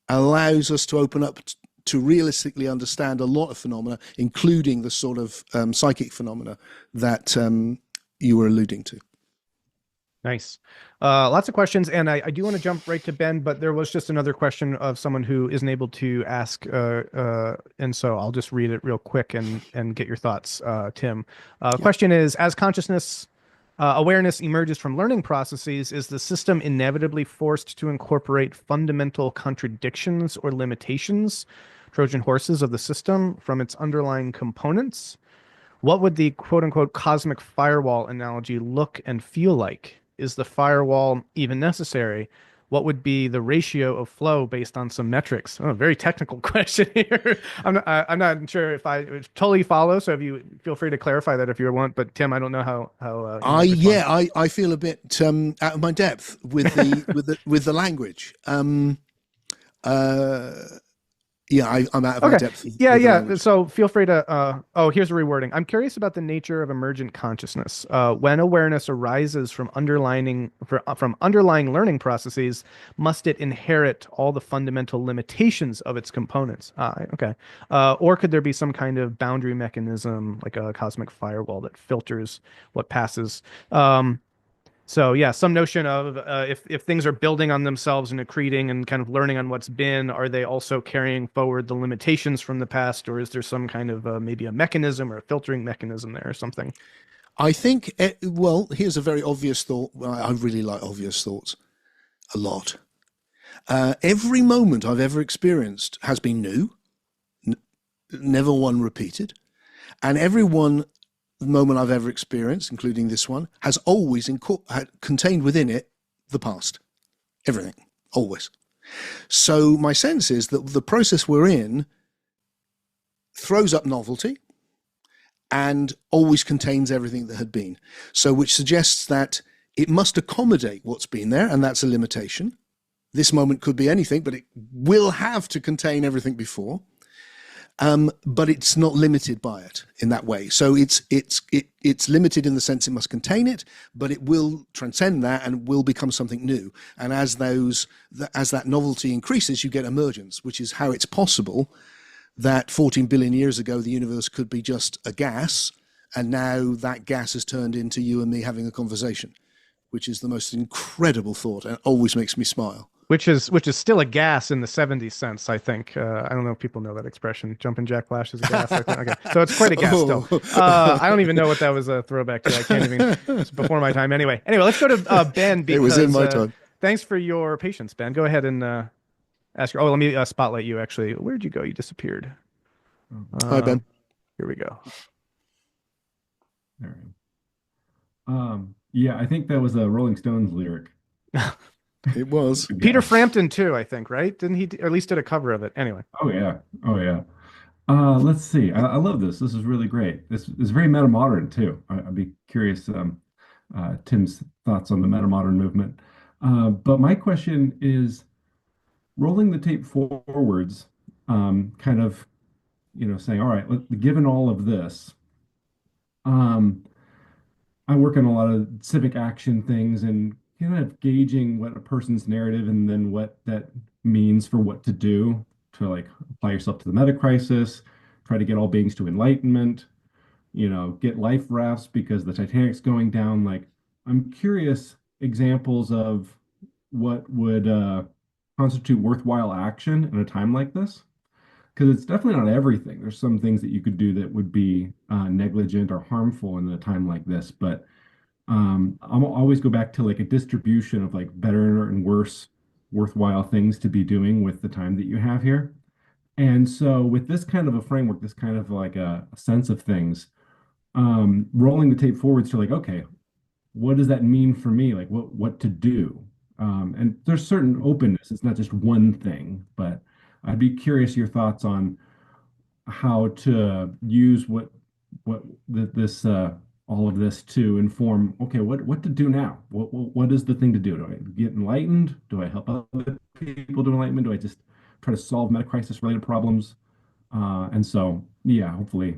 allows us to open up to realistically understand a lot of phenomena, including the sort of psychic phenomena that you were alluding to. Nice. Lots of questions, and I do want to jump right to Ben, but there was just another question of someone who isn't able to ask, and so I'll just read it real quick and get your thoughts, Tim. Question is, as consciousness awareness emerges from learning processes, is the system inevitably forced to incorporate fundamental contradictions or limitations, Trojan horses of the system, from its underlying components? What would the quote-unquote cosmic firewall analogy look and feel like? Is the firewall even necessary? What would be the ratio of flow based on some metrics? Oh, very technical question here. I'm not sure if I totally follow, so if you feel free to clarify that if you want. But Tim, I don't know how I feel a bit out of my depth with the language. I'm out of my depth. Yeah. So feel free to. Here's a rewording. I'm curious about the nature of emergent consciousness. When awareness arises from underlying learning processes, must it inherit all the fundamental limitations of its components? Or could there be some kind of boundary mechanism, like a cosmic firewall, that filters what passes? So yeah, some notion of if things are building on themselves and accreting and kind of learning on what's been, are they also carrying forward the limitations from the past, or is there some kind of maybe a mechanism or a filtering mechanism there or something? I think, here's a very obvious thought. I really like obvious thoughts a lot. Every moment I've ever experienced has been new, never one repeated, and the moment I've ever experienced, including this one, has always contained within it the past. Everything. Always. So my sense is that the process we're in throws up novelty and always contains everything that had been. So which suggests that it must accommodate what's been there, and that's a limitation. This moment could be anything, but it will have to contain everything before. but it's not limited by it in that way. So it's limited in the sense it must contain it, but it will transcend that and will become something new. And as that novelty increases, you get emergence, which is how it's possible that 14 billion years ago the universe could be just a gas, and now that gas has turned into you and me having a conversation, which is the most incredible thought and always makes me smile. Which is still a gas in the 70s sense, I think. I don't know if people know that expression. Jumping Jack Flash is a gas, I think. Okay. So it's quite a gas still. I don't even know what that was a throwback to. I can't even. It's before my time. Anyway, let's go to Ben It was in because my time. thanks for your patience, Ben. Go ahead and ask your. Oh, let me spotlight you. Actually, where'd you go? You disappeared. Hi, Ben. Here we go. All right. Yeah, I think that was a Rolling Stones lyric. It was. Peter Frampton too, I think, right? Didn't he? Or at least did a cover of it. Anyway. Oh yeah. Oh yeah. Let's see. I love this. This is really great. This is very meta modern too. I'd be curious Tim's thoughts on the meta modern movement. But my question is, rolling the tape forwards, kind of, saying, all right, given all of this, I work on a lot of civic action things and kind of gauging what a person's narrative and then what that means for what to do to like apply yourself to the meta crisis, try to get all beings to enlightenment, get life rafts because the Titanic's going down. Like, I'm curious examples of what would constitute worthwhile action in a time like this. Because it's definitely not everything. There's some things that you could do that would be negligent or harmful in a time like this. But I'll always go back to like a distribution of like better and worse worthwhile things to be doing with the time that you have here. And so with this kind of a framework, this kind of like a sense of things, rolling the tape forwards to like, okay, what does that mean for me? Like what to do? And there's certain openness. It's not just one thing, but I'd be curious your thoughts on how to use this all of this to inform. Okay, what to do now? What is the thing to do? Do I get enlightened? Do I help other people do enlightenment? Do I just try to solve meta crisis related problems? And so, yeah, hopefully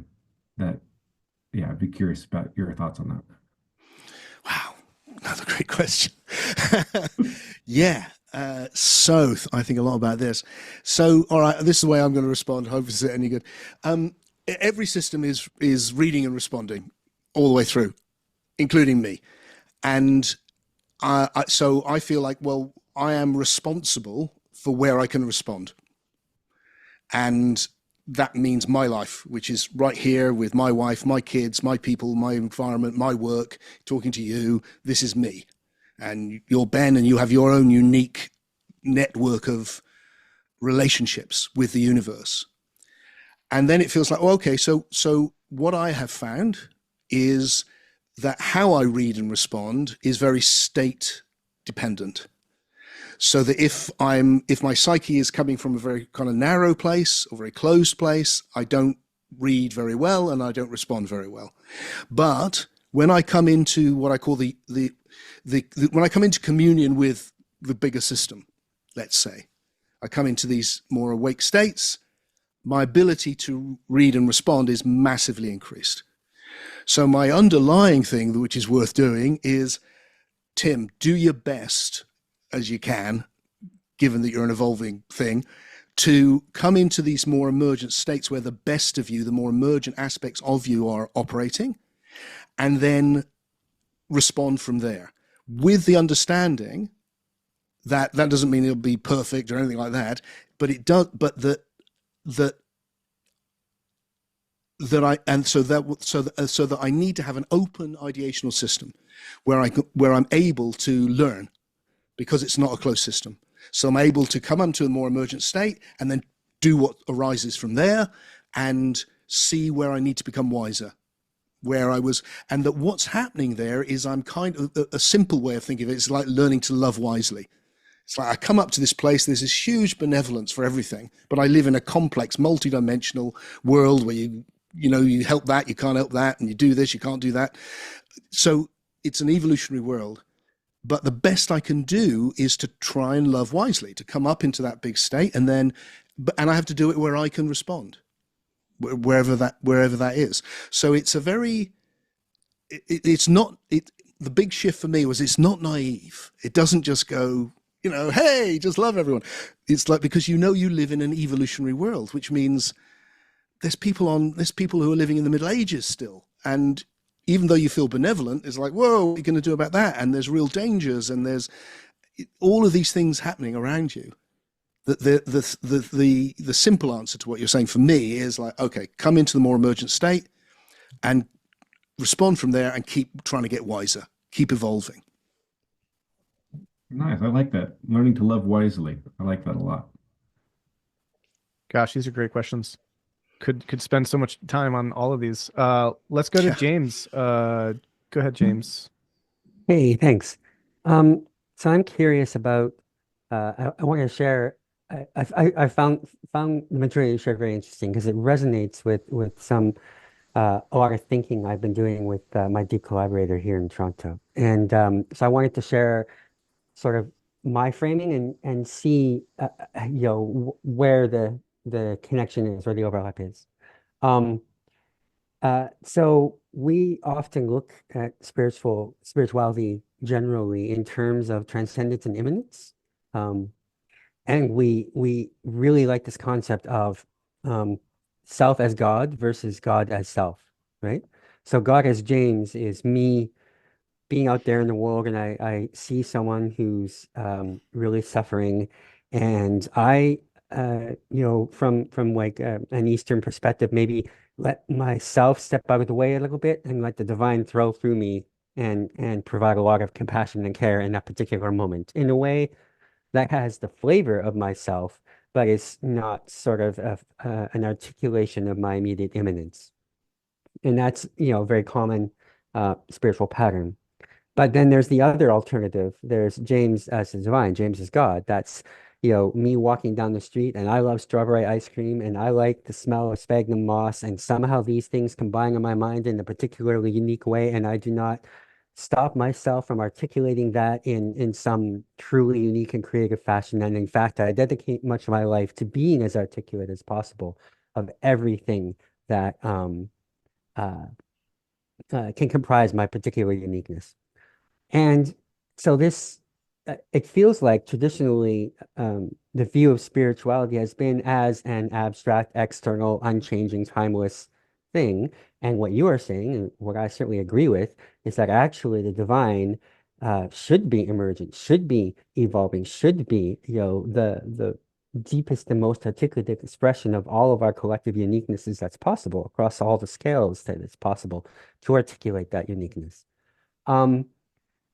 that. Yeah, I'd be curious about your thoughts on that. Wow, another great question. Yeah. So I think a lot about this. So, all right, this is the way I'm going to respond. Hope it's any good. Every system is reading and responding all the way through, including me. And so I feel like, well, I am responsible for where I can respond. And that means my life, which is right here with my wife, my kids, my people, my environment, my work, talking to you. This is me. And you're Ben, and you have your own unique network of relationships with the universe. And then it feels like, oh, okay, so what I have found is that how I read and respond is very state dependent. So that if my psyche is coming from a very kind of narrow place or very closed place, I don't read very well and I don't respond very well. But when I come into what I call when I come into communion with the bigger system, let's say, I come into these more awake states, my ability to read and respond is massively increased. So my underlying thing, which is worth doing, is, Tim, do your best as you can, given that you're an evolving thing, to come into these more emergent states where the best of you, the more emergent aspects of you are operating, and then respond from there with the understanding that that doesn't mean it'll be perfect or anything like that, but it does, but so that I need to have an open ideational system where I'm able to learn, because it's not a closed system. So I'm able to come into a more emergent state and then do what arises from there and see where I need to become wiser, where I was, and that what's happening there is I'm kind of, a simple way of thinking of it is like learning to love wisely. It's like I come up to this place, there's this huge benevolence for everything, but I live in a complex, multidimensional world where you help that, you can't help that, and you do this, you can't do that. So it's an evolutionary world. But the best I can do is to try and love wisely, to come up into that big state, and I have to do it where I can respond. wherever that is. So it's a very it's not it the big shift for me was it's not naive. It doesn't just go, hey, just love everyone. It's like, because you live in an evolutionary world, which means there's people who are living in the Middle Ages still, and even though you feel benevolent, it's like, whoa, what are you going to do about that? And there's real dangers, and there's all of these things happening around you. The simple answer to what you're saying for me is like, okay, come into the more emergent state and respond from there, and keep trying to get wiser, keep evolving. Nice. I like that. Learning to love wisely. I like that a lot. Gosh, these are great questions. Could spend so much time on all of these. Let's go to James. Go ahead, James. Hey, thanks. So I'm curious about. I want to share. I found the material you shared very interesting because it resonates with some a lot of thinking I've been doing with my deep collaborator here in Toronto, and so I wanted to share sort of my framing and see where the connection is, or the overlap is. Um, so we often look at spirituality generally in terms of transcendence and immanence. And we really like this concept of self as God versus God as self, right? So God as James is me being out there in the world, and I see someone who's really suffering, and I from like an Eastern perspective, maybe let myself step out of the way a little bit and let the divine throw through me and provide a lot of compassion and care in that particular moment in a way that has the flavor of myself, but it's not sort of an articulation of my immediate immanence. And that's, a very common spiritual pattern. But then there's the other alternative. There's James as the divine. James is God. That's, me walking down the street, and I love strawberry ice cream, and I like the smell of sphagnum moss, and somehow these things combine in my mind in a particularly unique way, and I do not stop myself from articulating that in some truly unique and creative fashion. And in fact, I dedicate much of my life to being as articulate as possible of everything that can comprise my particular uniqueness. And so it feels like traditionally the view of spirituality has been as an abstract, external, unchanging, timeless thing. And what you are saying, and what I certainly agree with, is that actually the divine should be emergent, should be evolving, should be, the deepest and most articulate expression of all of our collective uniquenesses that's possible across all the scales that it's possible to articulate that uniqueness.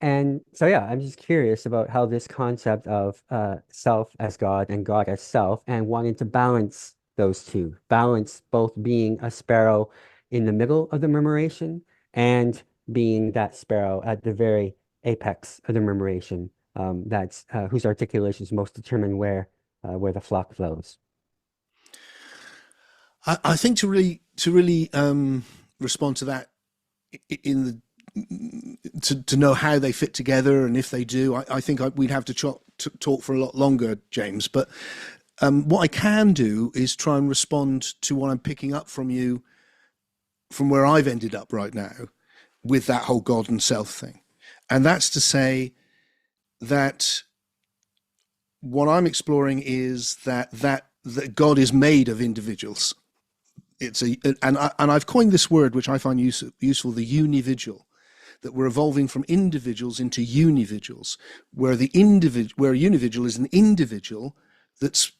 And so, yeah, I'm just curious about how this concept of self as God and God as self, and wanting to balance those two, balance both being a sparrow in the middle of the murmuration and being that sparrow at the very apex of the murmuration, that's whose articulations most determine where the flock flows. I think to really respond to that in the to know how they fit together, and if they do, I think we'd have to talk for a lot longer, James. But what I can do is try and respond to what I'm picking up from you, from where I've ended up right now, with that whole God and self thing. And that's to say that what I'm exploring is that God is made of individuals. And I've coined this word, which I find useful, the univigil. That we're evolving from individuals into univigils, where a univigil is an individual that's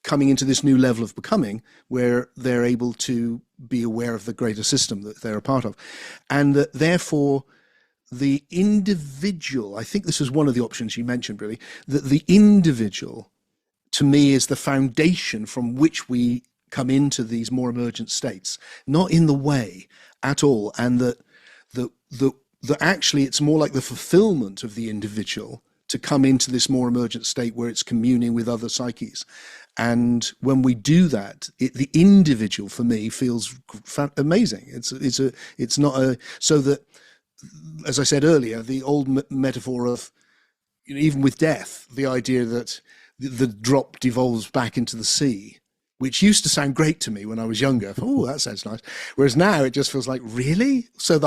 coming into this new level of becoming, where they're able to be aware of the greater system that they're a part of, and that therefore the individual, I think this is one of the options you mentioned, really, that the individual to me is the foundation from which we come into these more emergent states, not in the way at all, and that actually it's more like the fulfillment of the individual to come into this more emergent state where it's communing with other psyches. And when we do that, the individual for me feels amazing. It's not a, so that, as I said earlier, the old metaphor of, even with death, the idea that the drop devolves back into the sea, which used to sound great to me when I was younger. Oh, that sounds nice. Whereas now it just feels like, really? So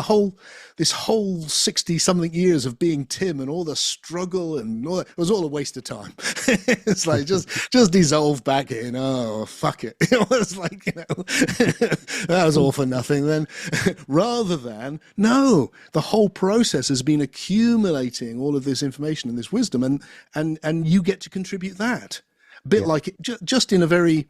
this whole 60 something years of being Tim and all the struggle and all that, it was all a waste of time. It's like, just dissolve back in. Oh, fuck it. It was like, that was all for nothing then. Rather than, no, the whole process has been accumulating all of this information and this wisdom, and you get to contribute that. A bit like it, just in a very,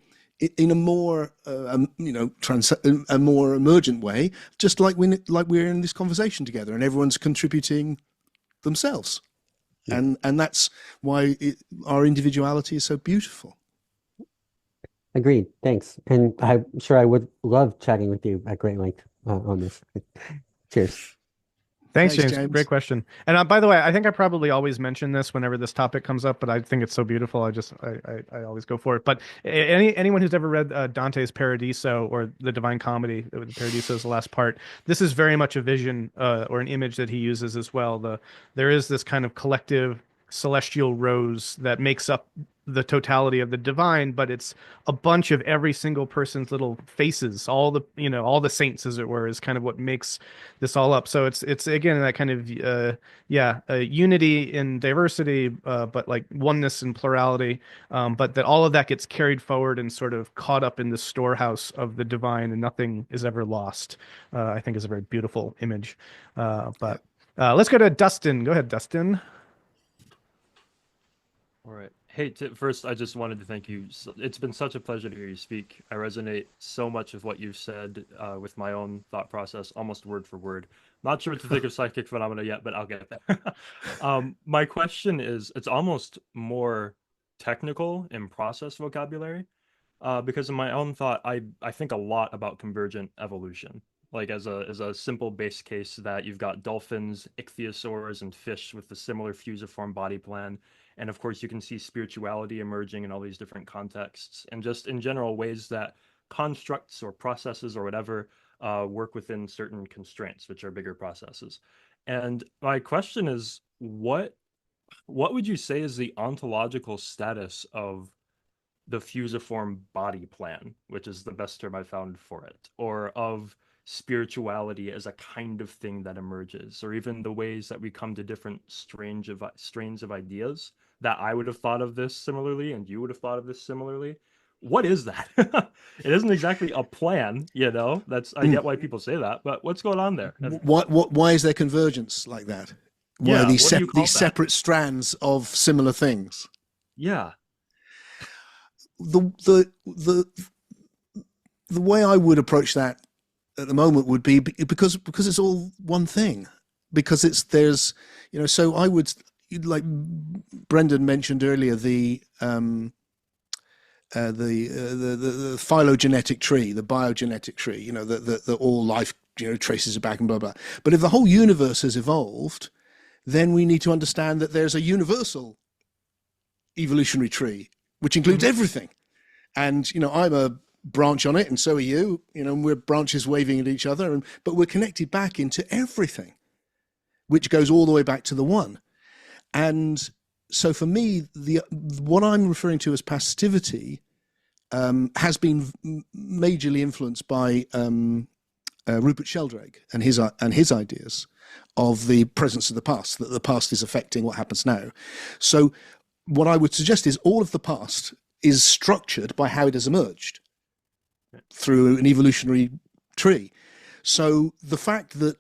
in a more, a more emergent way, just like we're in this conversation together, and everyone's contributing themselves, and that's why our individuality is so beautiful. Agreed. Thanks. And I'm sure I would love chatting with you at great length on this. Cheers. Thanks, James. Great question. And by the way, I think I probably always mention this whenever this topic comes up, but I think it's so beautiful. I always go for it. But anyone who's ever read Dante's Paradiso or the Divine Comedy, the Paradiso is the last part. This is very much a vision or an image that he uses as well. There is this kind of collective celestial rose that makes up the totality of the divine, but it's a bunch of every single person's little faces, all the saints, as it were, is kind of what makes this all up. So it's again that kind of unity in diversity, but like oneness and plurality, but that all of that gets carried forward and sort of caught up in the storehouse of the divine, and nothing is ever lost. I think is a very beautiful image. But let's go to Dustin. Go ahead, Dustin. All right. Hey, first, I just wanted to thank you. It's been such a pleasure to hear you speak. I resonate so much of what you've said with my own thought process, almost word for word. Not sure what to think of psychic phenomena yet, but I'll get there. My question is, it's almost more technical in process vocabulary, because in my own thought, I think a lot about convergent evolution. Like as a simple base case that you've got dolphins, ichthyosaurs, and fish with a similar fusiform body plan. And of course, you can see spirituality emerging in all these different contexts, and just in general ways that constructs or processes or whatever work within certain constraints, which are bigger processes. And my question is, what would you say is the ontological status of the fusiform body plan, which is the best term I found for it, or of spirituality as a kind of thing that emerges, or even the ways that we come to different strains of ideas that I would have thought of this similarly and you would have thought of this similarly. What is that? It isn't exactly a plan, that's, I get why people say that, but what's going on there? Why is there convergence like that? Why are these separate strands of similar things? Yeah. The way I would approach that at the moment would be because it's all one thing, because there's so I would, like Brendan mentioned earlier, the phylogenetic tree, the biogenetic tree, that all life traces it back and blah blah. But if the whole universe has evolved, then we need to understand that there's a universal evolutionary tree which includes everything. And I'm a branch on it, and so are you. We're branches waving at each other, but we're connected back into everything, which goes all the way back to the one. And so for me, what I'm referring to as passivity has been majorly influenced by Rupert Sheldrake and his ideas of the presence of the past, that the past is affecting what happens now. So what I would suggest is all of the past is structured by how it has emerged through an evolutionary tree. So the fact that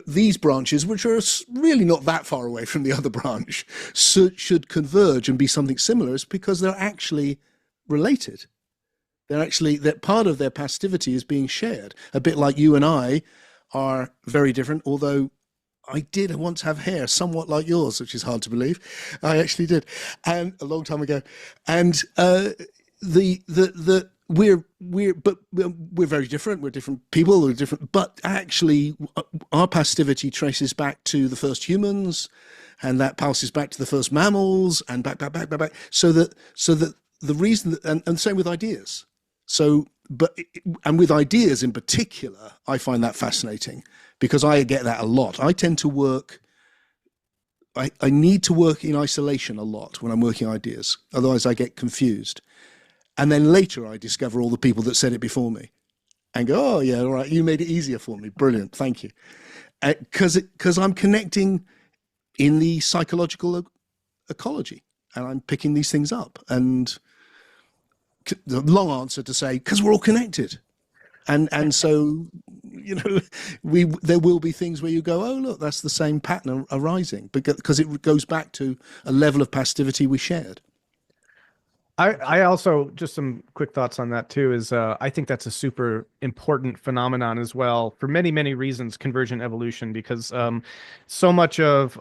these branches, which are really not that far away from the other branch, should converge and be something similar, is because they're actually related. That part of their passivity is being shared, a bit like you and I are very different, although I did once have hair somewhat like yours, which is hard to believe. I actually did, and a long time ago. And we're very different. We're different people. We're different, but actually, our passivity traces back to the first humans, and that passes back to the first mammals, and back. So that the reason that, and same with ideas. So, and with ideas in particular, I find that fascinating because I get that a lot. I tend to work. I need to work in isolation a lot when I'm working ideas. Otherwise, I get confused. And then later I discover all the people that said it before me and go, oh, yeah, all right, you made it easier for me. Brilliant. Thank you. Because I'm connecting in the psychological ecology and I'm picking these things up. And the long answer to say, because we're all connected. And so, there will be things where you go, oh, look, that's the same pattern arising, because it goes back to a level of passivity we shared. I also, just some quick thoughts on that too, is I think that's a super important phenomenon as well for many, many reasons, convergent evolution, because so much of,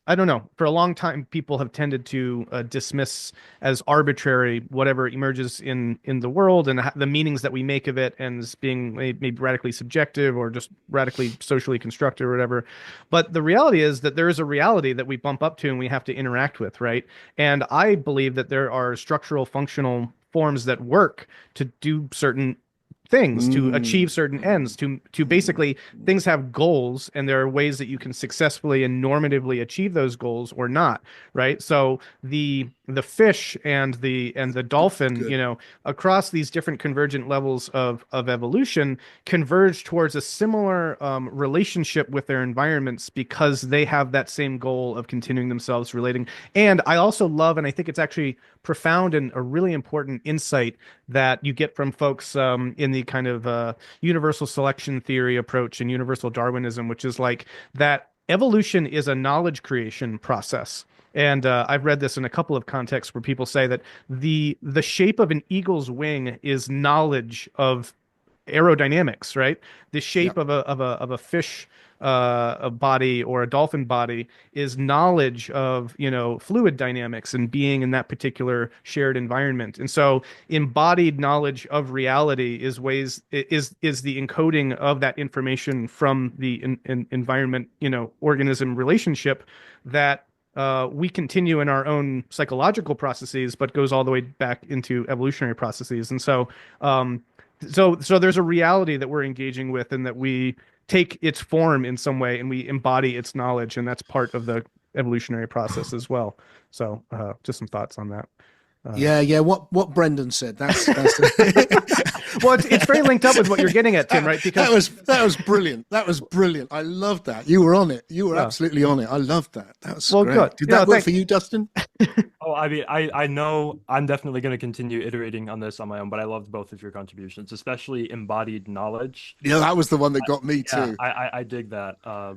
I don't know, for a long time, people have tended to dismiss as arbitrary whatever emerges in the world and the meanings that we make of it, and as being maybe radically subjective or just radically socially constructed or whatever. But the reality is that there is a reality that we bump up to and we have to interact with, right? And I believe that there are structural functional forms that work to do certain things, to achieve certain ends, to basically, things have goals, and there are ways that you can successfully and normatively achieve those goals or not, right? So the fish and the dolphin, Good. across these different convergent levels of evolution, converge towards a similar relationship with their environments because they have that same goal of continuing themselves relating. And I also love, and I think it's actually profound and a really important insight that you get from folks in the kind of universal selection theory approach and universal Darwinism, which is like that evolution is a knowledge creation process. And I've read this in a couple of contexts where people say that the shape of an eagle's wing is knowledge of aerodynamics, right? The shape Yep. of a fish a body or a dolphin body is knowledge of, fluid dynamics and being in that particular shared environment. And so embodied knowledge of reality is the encoding of that information from the environment, organism relationship that we continue in our own psychological processes, but goes all the way back into evolutionary processes. And so there's a reality that we're engaging with, and that we take its form in some way and we embody its knowledge, and that's part of the evolutionary process as well. So just some thoughts on that. Yeah. What Brendan said. That's Well, it's very linked up with what you're getting at, Tim, right? Because that was brilliant. That was brilliant. I loved that. You were on it. You were absolutely on it. I loved that. That was great. Good. Did that work for you, Dustin? Oh, I mean, I know I'm definitely going to continue iterating on this on my own, but I loved both of your contributions, especially embodied knowledge. Yeah, that was the one that got me too. I dig that.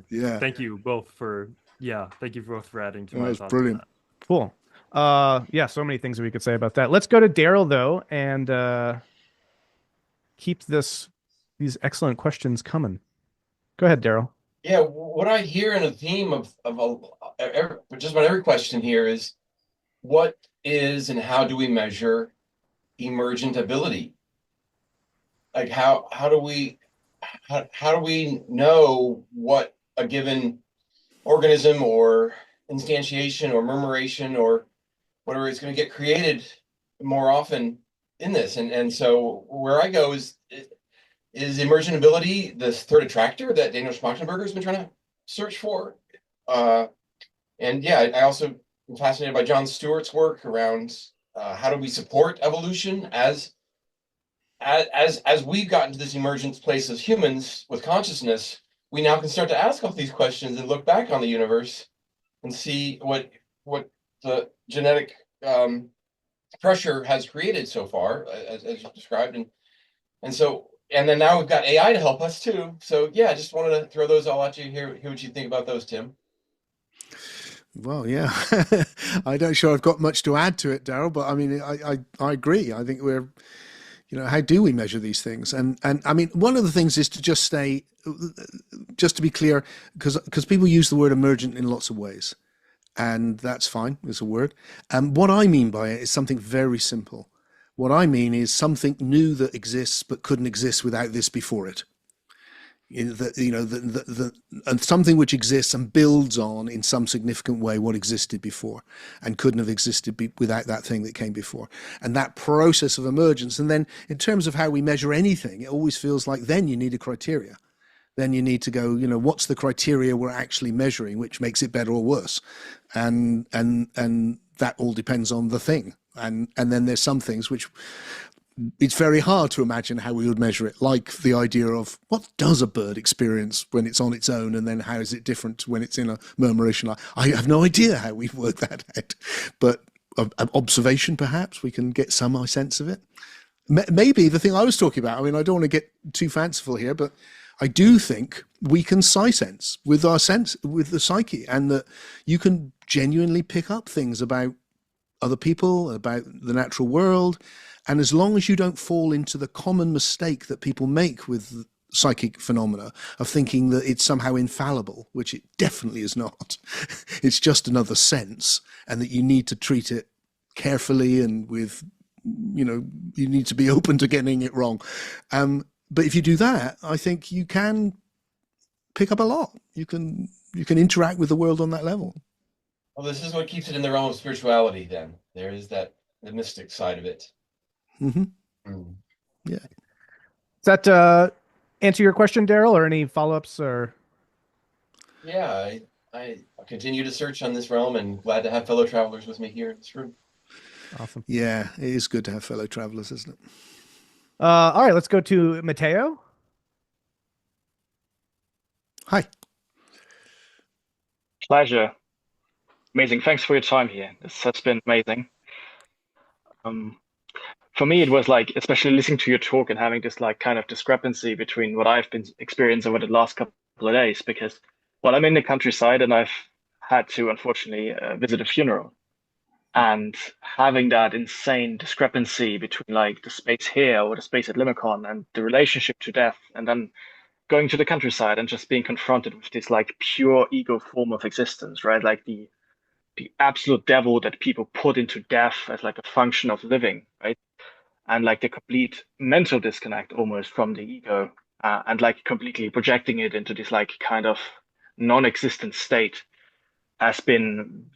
Yeah. Thank you both for adding to my That was thoughts on brilliant. that. Cool. So many things that we could say about that. Let's go to Daryl though, and keep these excellent questions coming. Go ahead, Daryl. Yeah, what I hear in a theme of just about every question here is, what is and how do we measure emergent ability? Like how do we know what a given organism or instantiation or murmuration or whatever is going to get created more often in this? And so where I go is emergent ability the third attractor that Daniel Schmachtenberger has been trying to search for? And yeah, I also am fascinated by John Stewart's work around how do we support evolution as we've gotten to this emergent place as humans with consciousness. We now can start to ask all these questions and look back on the universe and see what the genetic pressure has created so far, as you described, and then now we've got AI to help us too. So yeah, I just wanted to throw those all at you here. Hear what you think about those, Tim. Well, yeah, I'm not sure I've got much to add to it, Daryl, but I mean, I agree. I think we're, how do we measure these things? And I mean, one of the things is to just to be clear, because people use the word emergent in lots of ways, and that's fine. It's a word. And what I mean by it is something very simple. What I mean is something new that exists but couldn't exist without this before it. And something which exists and builds on in some significant way what existed before and couldn't have existed without that thing that came before. And that process of emergence. And then in terms of how we measure anything, it always feels like then you need a criteria. Then you need to go, what's the criteria we're actually measuring, which makes it better or worse? And that all depends on the thing. And then there's some things which it's very hard to imagine how we would measure it, like the idea of what does a bird experience when it's on its own, and then how is it different when it's in a murmuration. I have no idea how we've worked that out, but observation, perhaps we can get some sense of it. Maybe the thing I was talking about, I mean, I don't want to get too fanciful here, but I do think we can sense with our sense, with the psyche, and that you can genuinely pick up things about other people, about the natural world. And as long as you don't fall into the common mistake that people make with psychic phenomena of thinking that it's somehow infallible, which it definitely is not. It's just another sense, and that you need to treat it carefully and with, you need to be open to getting it wrong. But if you do that, I think you can pick up a lot. You can interact with the world on that level. Well, this is what keeps it in the realm of spirituality, then. There is the mystic side of it. Mm-hmm. Yeah. Does that answer your question, Daryl, or any follow-ups? Or yeah, I continue to search on this realm, and glad to have fellow travelers with me here in this room. Awesome. Yeah, it is good to have fellow travelers, isn't it? All right, let's go to Matteo. Hi. Pleasure. Amazing. Thanks for your time here. This has been amazing. For me, it was like, especially listening to your talk and having this like kind of discrepancy between what I've been experiencing over the last couple of days, because, well, I'm in the countryside and I've had to, unfortunately, visit a funeral. And having that insane discrepancy between like the space here or the space at Limicon and the relationship to death, and then going to the countryside and just being confronted with this like pure ego form of existence, right? Like the absolute devil that people put into death as like a function of living, right? And like the complete mental disconnect almost from the ego, and like completely projecting it into this like kind of non-existent state has been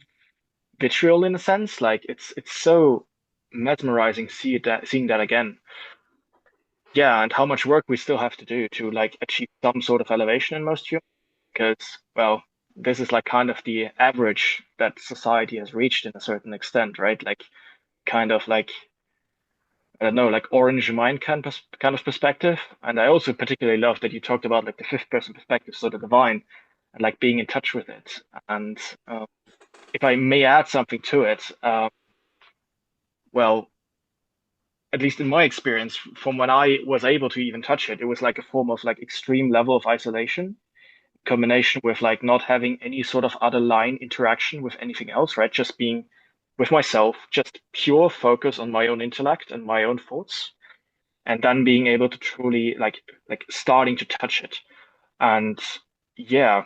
vitriol in a sense. Like it's so mesmerizing seeing that again. Yeah, and how much work we still have to do to like achieve some sort of elevation in most humans, because, well, this is like kind of the average that society has reached in a certain extent, right? Like kind of like, I don't know, like orange mind kind of perspective. And I also particularly love that you talked about like the fifth person perspective, so the divine, and like being in touch with it. And if I may add something to it, well, at least in my experience, from when I was able to even touch it, it was like a form of like extreme level of isolation, combination with like not having any sort of other line interaction with anything else, right? Just being with myself, just pure focus on my own intellect and my own thoughts, and then being able to truly like starting to touch it. And yeah,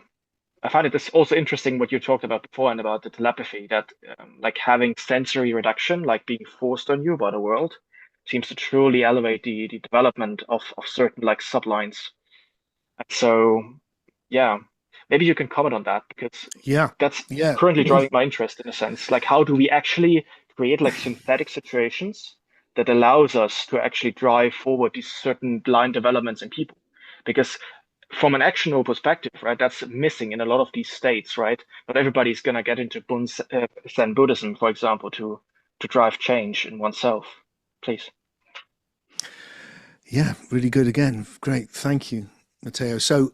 I find it this also interesting what you talked about before and about the telepathy, that like having sensory reduction, like being forced on you by the world, seems to truly elevate the development of certain like sublines. And so, yeah, maybe you can comment on that, because that's currently driving my interest in a sense. Like, how do we actually create like synthetic situations that allows us to actually drive forward these certain blind developments in people? Because from an actional perspective, right, that's missing in a lot of these states, right? Not everybody's going to get into Zen Buddhism, for example, to drive change in oneself. Please. Yeah, really good again. Great. Thank you, Matteo. So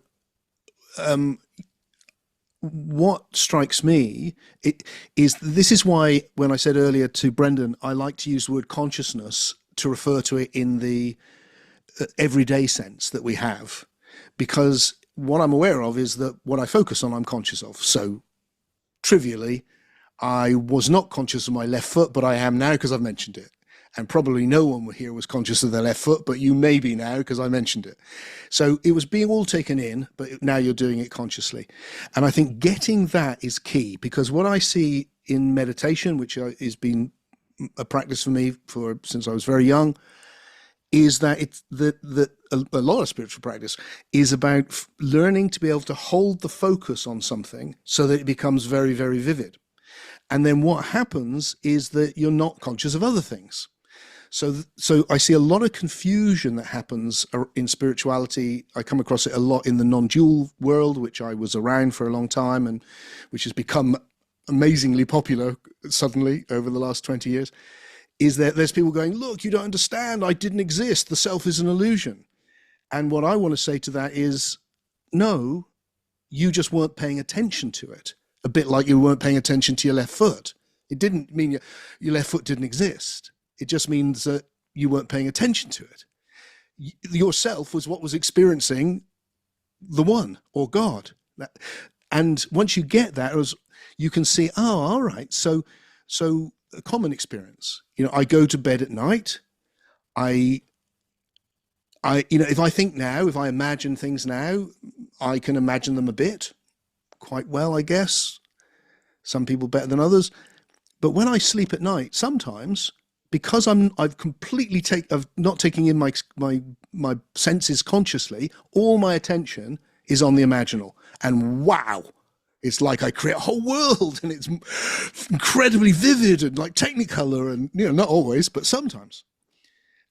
what strikes me is this is why when I said earlier to Brendan, I like to use the word consciousness to refer to it in the everyday sense that we have, because what I'm aware of is that what I focus on, I'm conscious of. So trivially, I was not conscious of my left foot, but I am now because I've mentioned it. And probably no one here was conscious of their left foot, but you may be now because I mentioned it. So it was being all taken in, but now you're doing it consciously. And I think getting that is key, because what I see in meditation, which has been a practice for me since I was very young, is that it's a lot of spiritual practice is about learning to be able to hold the focus on something so that it becomes very, very vivid. And then what happens is that you're not conscious of other things. So I see a lot of confusion that happens in spirituality. I come across it a lot in the non-dual world, which I was around for a long time, and which has become amazingly popular suddenly over the last 20 years, is that there's people going, look, you don't understand, I didn't exist, the self is an illusion. And what I want to say to that is, no, you just weren't paying attention to it. A bit like you weren't paying attention to your left foot. It didn't mean your left foot didn't exist. It just means that you weren't paying attention to it. Yourself was what was experiencing the one, or God. And once you get that, you can see, oh, all right, so a common experience. I go to bed at night. If I think now, if I imagine things now, I can imagine them a bit, quite well, I guess. Some people better than others. But when I sleep at night, sometimes, because I've completely not taking in my senses consciously, all my attention is on the imaginal. And wow, it's like I create a whole world, and it's incredibly vivid and like Technicolor, and not always, but sometimes.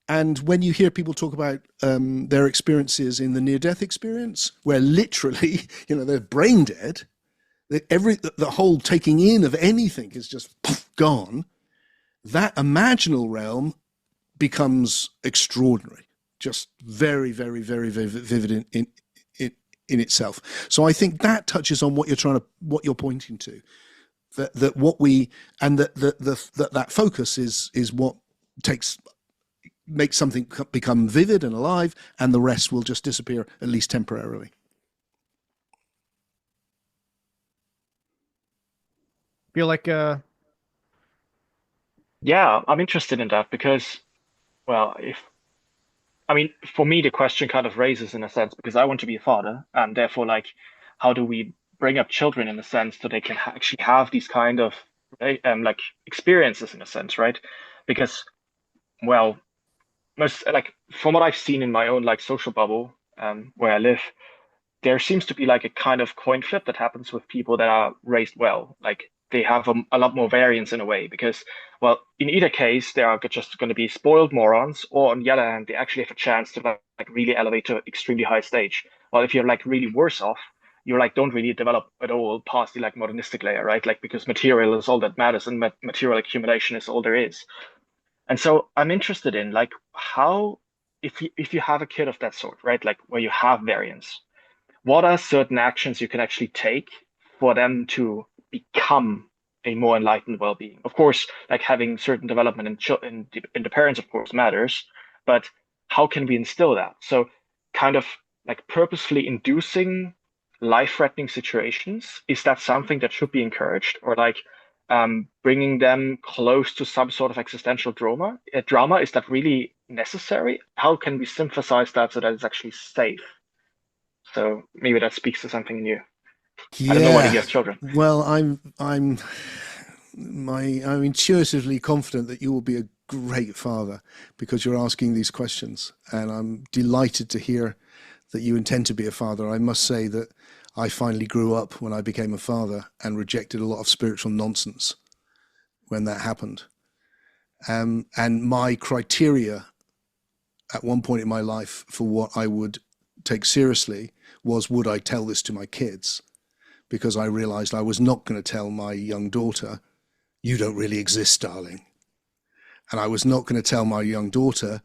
And when you hear people talk about their experiences in the near-death experience, where literally, they're brain dead, the whole taking in of anything is just gone, that imaginal realm becomes extraordinary, just very, very, very, very vivid in itself. So I think that touches on what you're pointing to, that what we, and that focus is what makes something become vivid and alive, and the rest will just disappear, at least temporarily. Feel like Yeah, I'm interested in that because, well, for me, the question kind of raises in a sense because I want to be a father, and therefore, like, how do we bring up children in a sense so they can actually have these kind of like experiences in a sense, right? Because, well, most like from what I've seen in my own like social bubble, where I live, there seems to be like a kind of coin flip that happens with people that are raised well. Like they have a lot more variance in a way because, well, in either case, they are just going to be spoiled morons, or on the other hand, they actually have a chance to like really elevate to an extremely high stage. Well, if you're like really worse off, you like don't really develop at all past the like modernistic layer, right? Like because material is all that matters, and material accumulation is all there is. And so I'm interested in like how, if you have a kid of that sort, right? Like where you have variance, what are certain actions you can actually take for them to become a more enlightened well-being? Of course, like having certain development in the parents, of course, matters, but how can we instill that? So kind of like purposefully inducing life-threatening situations, is that something that should be encouraged? Or like bringing them close to some sort of existential drama, is that really necessary? How can we synthesize that so that it's actually safe? So maybe that speaks to something in you. I don't know whether you have children. Well, I'm intuitively confident that you will be a great father because you're asking these questions, and I'm delighted to hear that you intend to be a father. I must say that I finally grew up when I became a father and rejected a lot of spiritual nonsense when that happened. And my criteria at one point in my life for what I would take seriously was, would I tell this to my kids? Because I realized I was not going to tell my young daughter, you don't really exist, darling. And I was not going to tell my young daughter,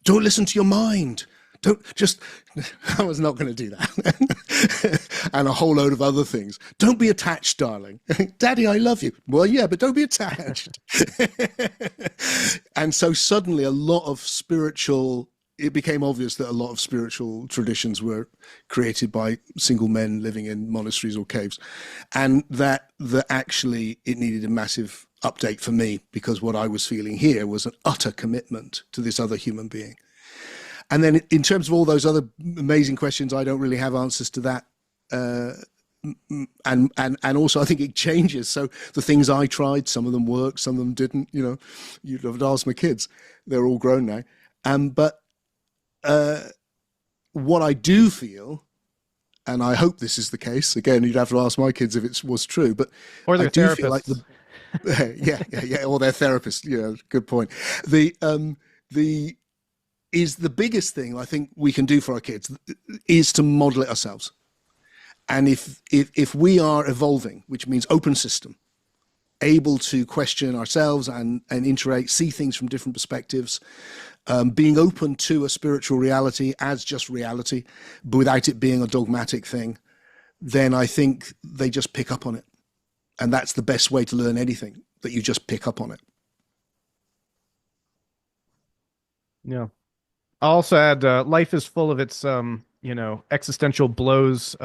don't listen to your mind. I was not going to do that. And a whole load of other things. Don't be attached, darling. Daddy, I love you. Well, yeah, but don't be attached. And so suddenly it became obvious that a lot of spiritual traditions were created by single men living in monasteries or caves. And that actually it needed a massive update for me, because what I was feeling here was an utter commitment to this other human being. And then in terms of all those other amazing questions, I don't really have answers to that. And also I think it changes. So the things I tried, some of them worked, some of them didn't. You'd have asked my kids. They're all grown now. But what I do feel, and I hope this is the case, again, you'd have to ask my kids if it was true, but or their I do therapists. feel like yeah, or their therapist. Yeah, good point. The biggest thing I think we can do for our kids is to model it ourselves. And if we are evolving, which means open system, able to question ourselves and interact, see things from different perspectives, being open to a spiritual reality as just reality, but without it being a dogmatic thing, then I think they just pick up on it. And that's the best way to learn anything, that you just pick up on it. Yeah. I'll also add, life is full of its, existential blows,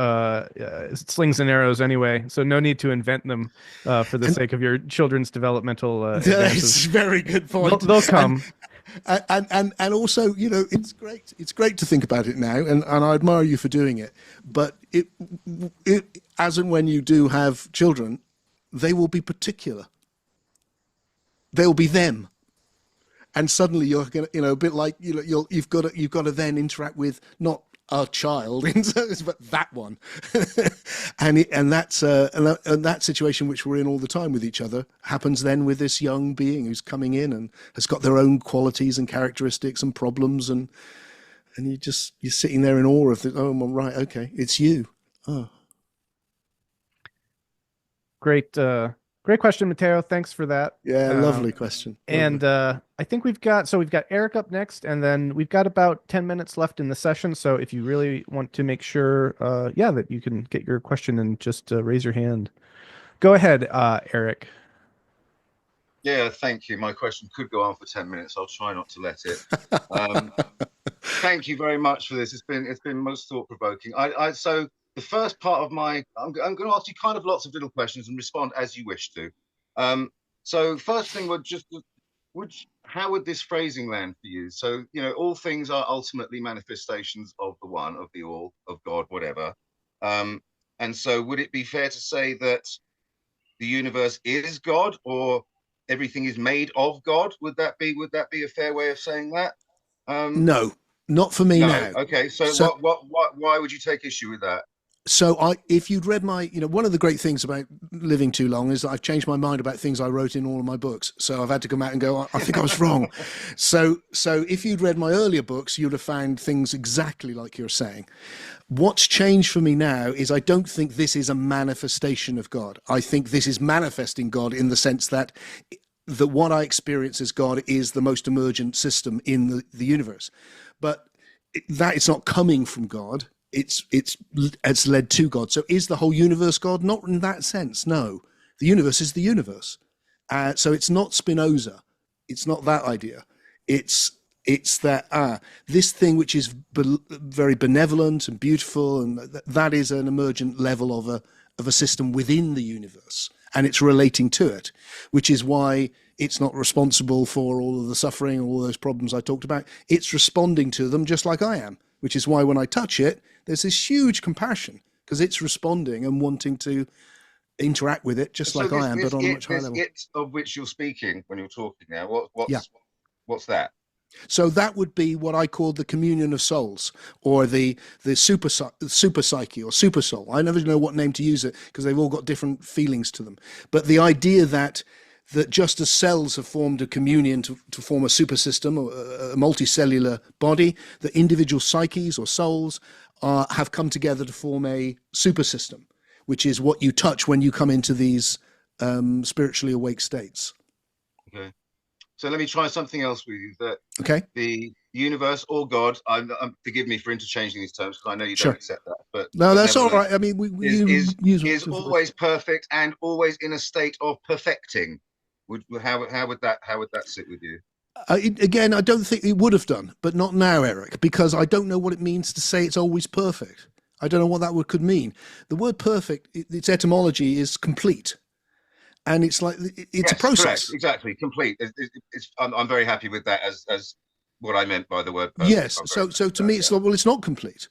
slings and arrows anyway. So no need to invent them for the sake of your children's developmental advances. That's a very good point. They'll come. And also, it's great. It's great to think about it now, and I admire you for doing it. But it as and when you do have children, they will be particular. They will be them. And suddenly you're gonna, a bit like you've got to then interact with not a child, but that one, and that's that situation which we're in all the time with each other happens then with this young being who's coming in and has got their own qualities and characteristics and problems, and you're sitting there in awe of oh, well, right, okay, it's you. Oh, Great. Great question, Matteo. Thanks for that. yeah, lovely question. And I think we've got Eric up next, and then we've got about 10 minutes left in the session. So if you really want to make sure, that you can get your question and just raise your hand. Go ahead, Eric. Yeah, thank you. My question could go on for 10 minutes. I'll try not to let it. Thank you very much for this. It's been most thought-provoking. So the first part of I'm going to ask you kind of lots of little questions and respond as you wish to. So first thing how would this phrasing land for you? So, all things are ultimately manifestations of the one, of the all, of God, whatever. And so would it be fair to say that the universe is God, or everything is made of God? Would that be a fair way of saying that? No, not for me now. Okay, so why would you take issue with that? So if you'd read my, one of the great things about living too long is that I've changed my mind about things I wrote in all of my books. So I've had to come out and go, I think I was wrong. So if you'd read my earlier books, you'd have found things exactly like you're saying. What's changed for me now is I don't think this is a manifestation of God. I think this is manifesting God in the sense that what I experience as God is the most emergent system in the universe. But that it's not coming from God. It's led to God. So is the whole universe God? Not in that sense, no. The universe is the universe. So it's not Spinoza. It's not that idea. It's that this thing which is very benevolent and beautiful, and that is an emergent level of a system within the universe, and it's relating to it, which is why it's not responsible for all of the suffering and all those problems I talked about. It's responding to them just like I am, which is why when I touch it, there's this huge compassion because it's responding and wanting to interact with it just like I am, but on a much higher level. It of which you're speaking when you're talking now, what's that? So that would be what I call the communion of souls, or the super psyche or super soul. I never know what name to use it because they've all got different feelings to them. But the idea that just as cells have formed a communion to form a super system, or a multicellular body, that individual psyches or souls have come together to form a super system, which is what you touch when you come into these spiritually awake states. Okay. So let me try something else with you. Okay. The universe or God, forgive me for interchanging these terms because I know you don't accept that. But no, that's all right. I mean, is always perfect and always in a state of perfecting. How would that sit with you? Again, I don't think it would have done, but not now, Eric, because I don't know what it means to say it's always perfect. I don't know what that could mean. The word perfect, its etymology is complete. And it's like it's a process. Correct. Exactly, complete. I'm very happy with that as what I meant by the word perfect. Yes. So to me, it's like, well, it's not complete,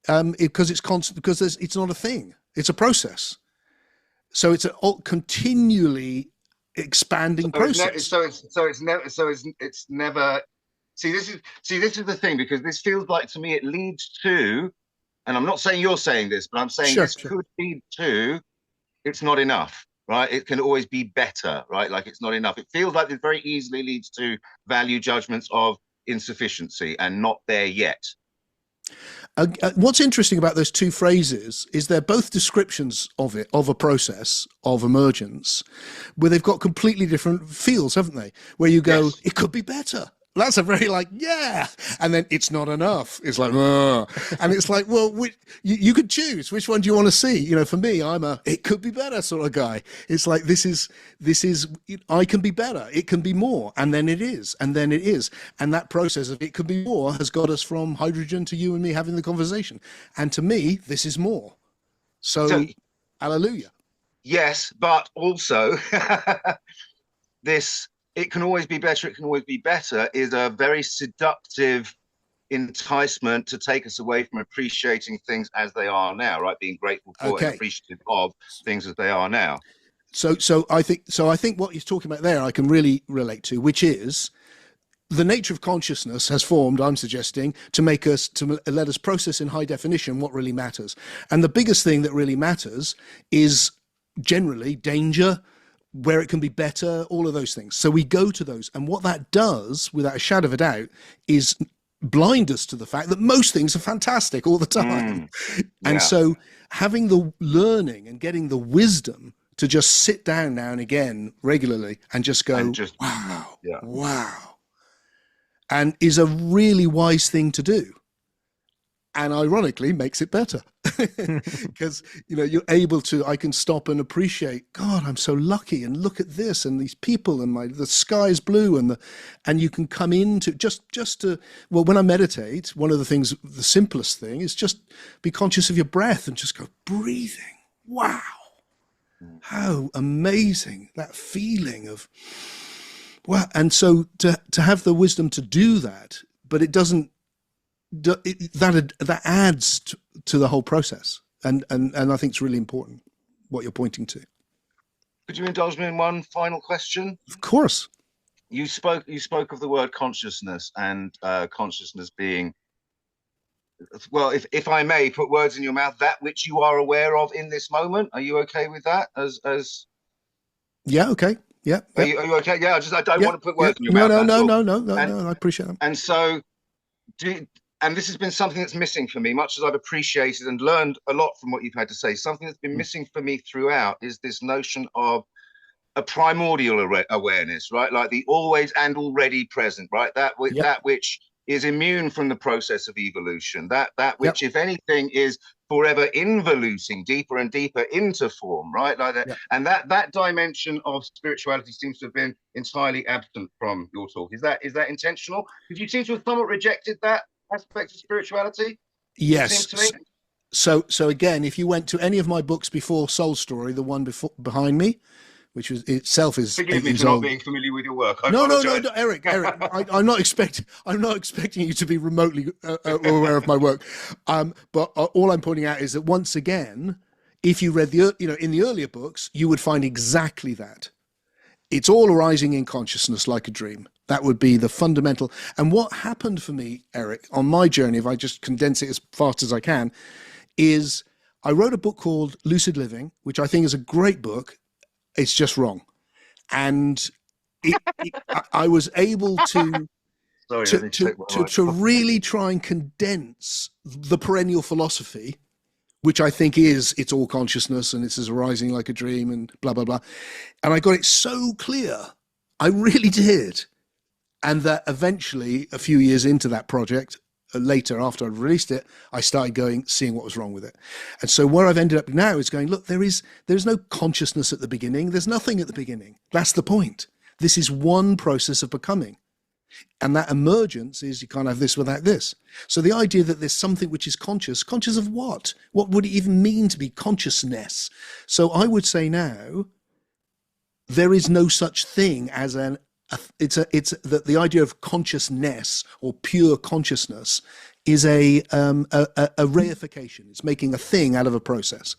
because it's constant, because it's not a thing. It's a process. So it's a continually expanding process. It's never. See, this is the thing, because this feels like to me it leads to, and I'm not saying you're saying this, but I'm saying this could lead to. It's not enough. Right, it can always be better, right? Like it's not enough. It feels like it very easily leads to value judgments of insufficiency and not there yet. What's interesting about those two phrases is they're both descriptions of it, of a process of emergence, where they've got completely different feels, haven't they? Where you go, Yes. it could be better. That's a very like, yeah. And then it's not enough. It's like, ugh. And it's like, well, you could choose. Which one do you want to see? You know, for me, I'm a, it could be better sort of guy. It's like, this is, I can be better. It can be more. And then it is. And then it is. And that process of it could be more has got us from hydrogen to you and me having the conversation. And to me, this is more. So hallelujah. Yes, but also this, it can always be better, it can always be better, is a very seductive enticement to take us away from appreciating things as they are now, right? Being grateful for and appreciative of things as they are now. So I think what you're talking about there, I can really relate to, which is the nature of consciousness has formed, I'm suggesting, to let us process in high definition what really matters. And the biggest thing that really matters is generally danger, where it can be better, all of those things. So we go to those. And what that does, without a shadow of a doubt, is blind us to the fact that most things are fantastic all the time. And so having the learning and getting the wisdom to just sit down now and again regularly and just go, wow, and is a really wise thing to do. And ironically makes it better because, you know, you're able to, I can stop and appreciate, God, I'm so lucky. And look at this and these people and the sky is blue and you can come into just to, well, when I meditate, one of the things, the simplest thing is just be conscious of your breath and just go breathing. Wow. How amazing that feeling of, well, and so to have the wisdom to do that, but it doesn't, that adds to the whole process, and I think it's really important what you're pointing to. Could you indulge me in one final question? Of course. You spoke of the word consciousness and consciousness being, well, if I may put words in your mouth, that which you are aware of in this moment. Are you okay with that? Yeah, okay. Yeah. Are you okay? Yeah, I don't want to put words in your mouth. No, I appreciate them. And so and this has been something that's missing for me, much as I've appreciated and learned a lot from what you've had to say. Something that's been missing for me throughout is this notion of a primordial awareness, right? Like the always and already present, right? That which is immune from the process of evolution, that which, if anything, is forever involuting deeper and deeper into form, right? Like that. And that dimension of spirituality seems to have been entirely absent from your talk. Is that intentional? Because you seem to have somewhat rejected that aspect of spirituality. Yes. So again, if you went to any of my books before Soul Story, the one behind me, which was itself is forgive me for not being familiar with your work. No, Eric. I'm not expecting you to be remotely aware of my work. But all I'm pointing out is that once again, if you read in the earlier books, you would find exactly that. It's all arising in consciousness like a dream. That would be the fundamental. And what happened for me, Eric, on my journey, if I just condense it as fast as I can, is I wrote a book called Lucid Living, which I think is a great book. It's just wrong. And I was able to really try and condense the perennial philosophy, which I think is it's all consciousness and it's as arising like a dream and blah, blah, blah. And I got it so clear. I really did. And that eventually, a few years into that project, later after I'd released it, I started seeing what was wrong with it. And so where I've ended up now is going, look, there's no consciousness at the beginning. There's nothing at the beginning. That's the point. This is one process of becoming. And that emergence is you can't have this without this. So the idea that there's something which is conscious of what? What would it even mean to be consciousness? So I would say now, there is no such thing as the idea of consciousness or pure consciousness is a reification. It's making a thing out of a process,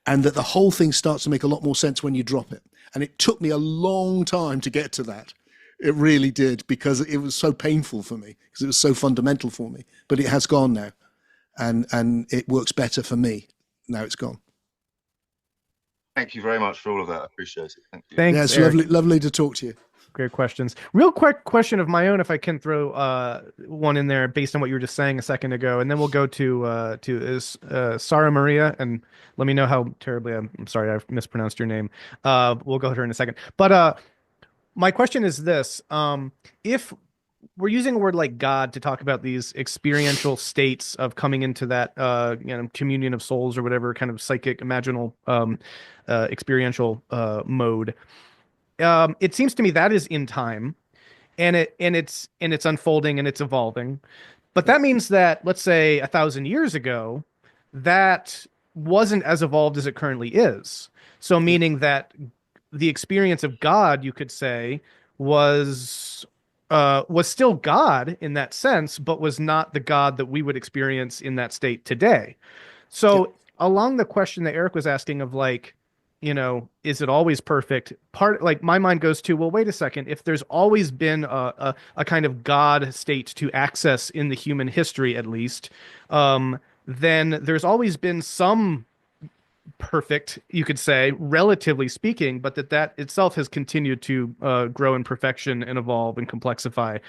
and that the whole thing starts to make a lot more sense when you drop it. And it took me a long time to get to that. It really did, because it was so painful for me, because it was so fundamental for me. But it has gone now, and it works better for me now. It's gone. Thank you very much for all of that. I appreciate it. Thank you. Thanks, Yeah, it's Eric. lovely to talk to you. Great questions. Real quick question of my own, if I can throw one in there based on what you were just saying a second ago, and then we'll go to Sarah Maria, and let me know how terribly I'm sorry I've mispronounced your name. We'll go to her in a second. But my question is this: if we're using a word like God to talk about these experiential states of coming into that communion of souls or whatever kind of psychic, imaginal, experiential mode. It seems to me that is in time, and it's unfolding and it's evolving. But that means that, let's say 1,000 years ago, that wasn't as evolved as it currently is. So meaning that the experience of God, you could say, was still God in that sense, but was not the God that we would experience in that state today. So along the question that Eric was asking of like, is it always perfect? Like my mind goes to, well, wait a second. If there's always been a kind of God state to access in the human history, at least, then there's always been some perfect, you could say, relatively speaking, but that itself has continued to grow in perfection and evolve and complexify,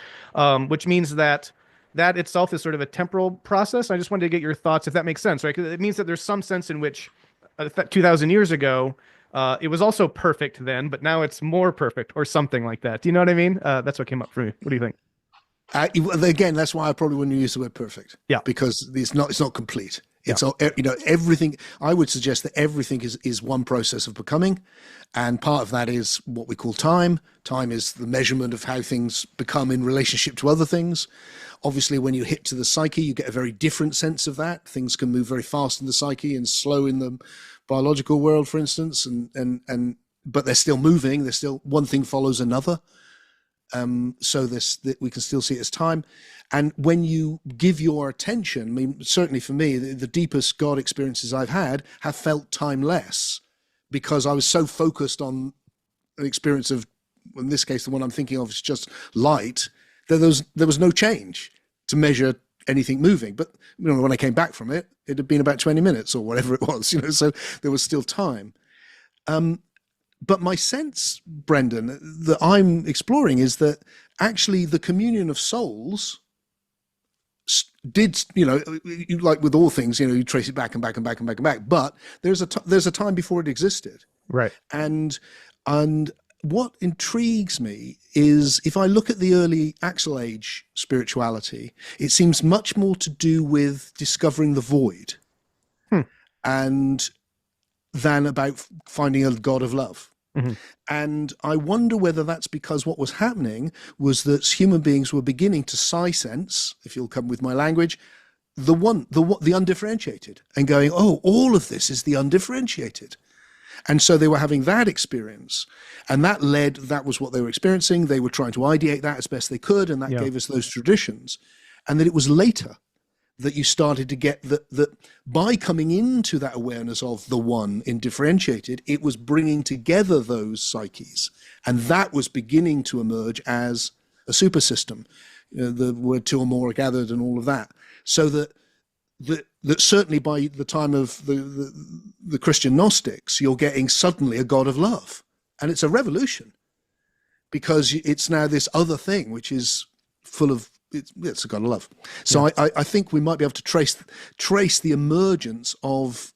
which means that itself is sort of a temporal process. I just wanted to get your thoughts, if that makes sense, right? 'Cause it means that there's some sense in which 2,000 years ago, it was also perfect then, but now it's more perfect or something like that. Do you know what I mean? That's what came up for me. What do you think? Again, that's why I probably wouldn't use the word perfect. Yeah, because it's not complete. It's all, everything. I would suggest that everything is one process of becoming, and part of that is what we call time. Time is the measurement of how things become in relationship to other things. Obviously, when you hit to the psyche, you get a very different sense of that. Things can move very fast in the psyche and slow in the biological world, for instance, but they're still moving. They're still, one thing follows another. So we can still see it as time. And when you give your attention, I mean, certainly for me, the deepest God experiences I've had have felt timeless, because I was so focused on an experience of, in this case, the one I'm thinking of is just light, that there was no change to measure anything moving. But when I came back from it, it had been about 20 minutes or whatever it was, so there was still time. But my sense, Brendan, that I'm exploring is that actually the communion of souls did, like with all things, you trace it back and back and back and back and back. But there's a time before it existed, right? And what intrigues me is, if I look at the early Axel Age spirituality, it seems much more to do with discovering the void, and than about finding a God of love. Mm-hmm. And I wonder whether that's because what was happening was that human beings were beginning to sense, if you'll come with my language, the undifferentiated, and going, oh, all of this is the undifferentiated. And so they were having that experience, and that was what they were experiencing. They were trying to ideate that as best they could, and that gave us those traditions. And then it was later that you started to get that by coming into that awareness of the one in differentiated, it was bringing together those psyches, and that was beginning to emerge as a super system. The word two or more are gathered and all of that. So that certainly by the time of the Christian Gnostics, you're getting suddenly a God of love, and it's a revolution, because it's now this other thing which is full of, it's a God of love. So I think we might be able to trace the emergence of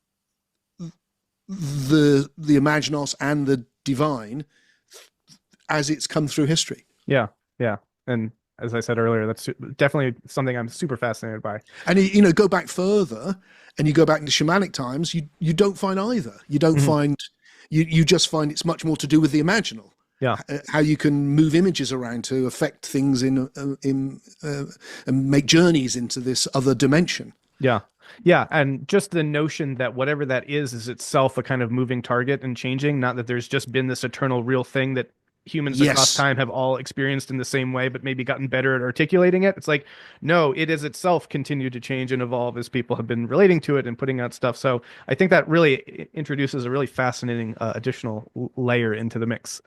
the Imaginos and the divine as it's come through history. Yeah. And as I said earlier, that's definitely something I'm super fascinated by. And go back further, and you go back into shamanic times, you don't find either. You don't find, you just find it's much more to do with the imaginal. Yeah, how you can move images around to affect things and make journeys into this other dimension. Yeah, and just the notion that whatever that is itself a kind of moving target and changing, not that there's just been this eternal real thing that humans across time have all experienced in the same way, but maybe gotten better at articulating it. It's like, no, it is itself continued to change and evolve as people have been relating to it and putting out stuff. So I think that really introduces a really fascinating additional layer into the mix.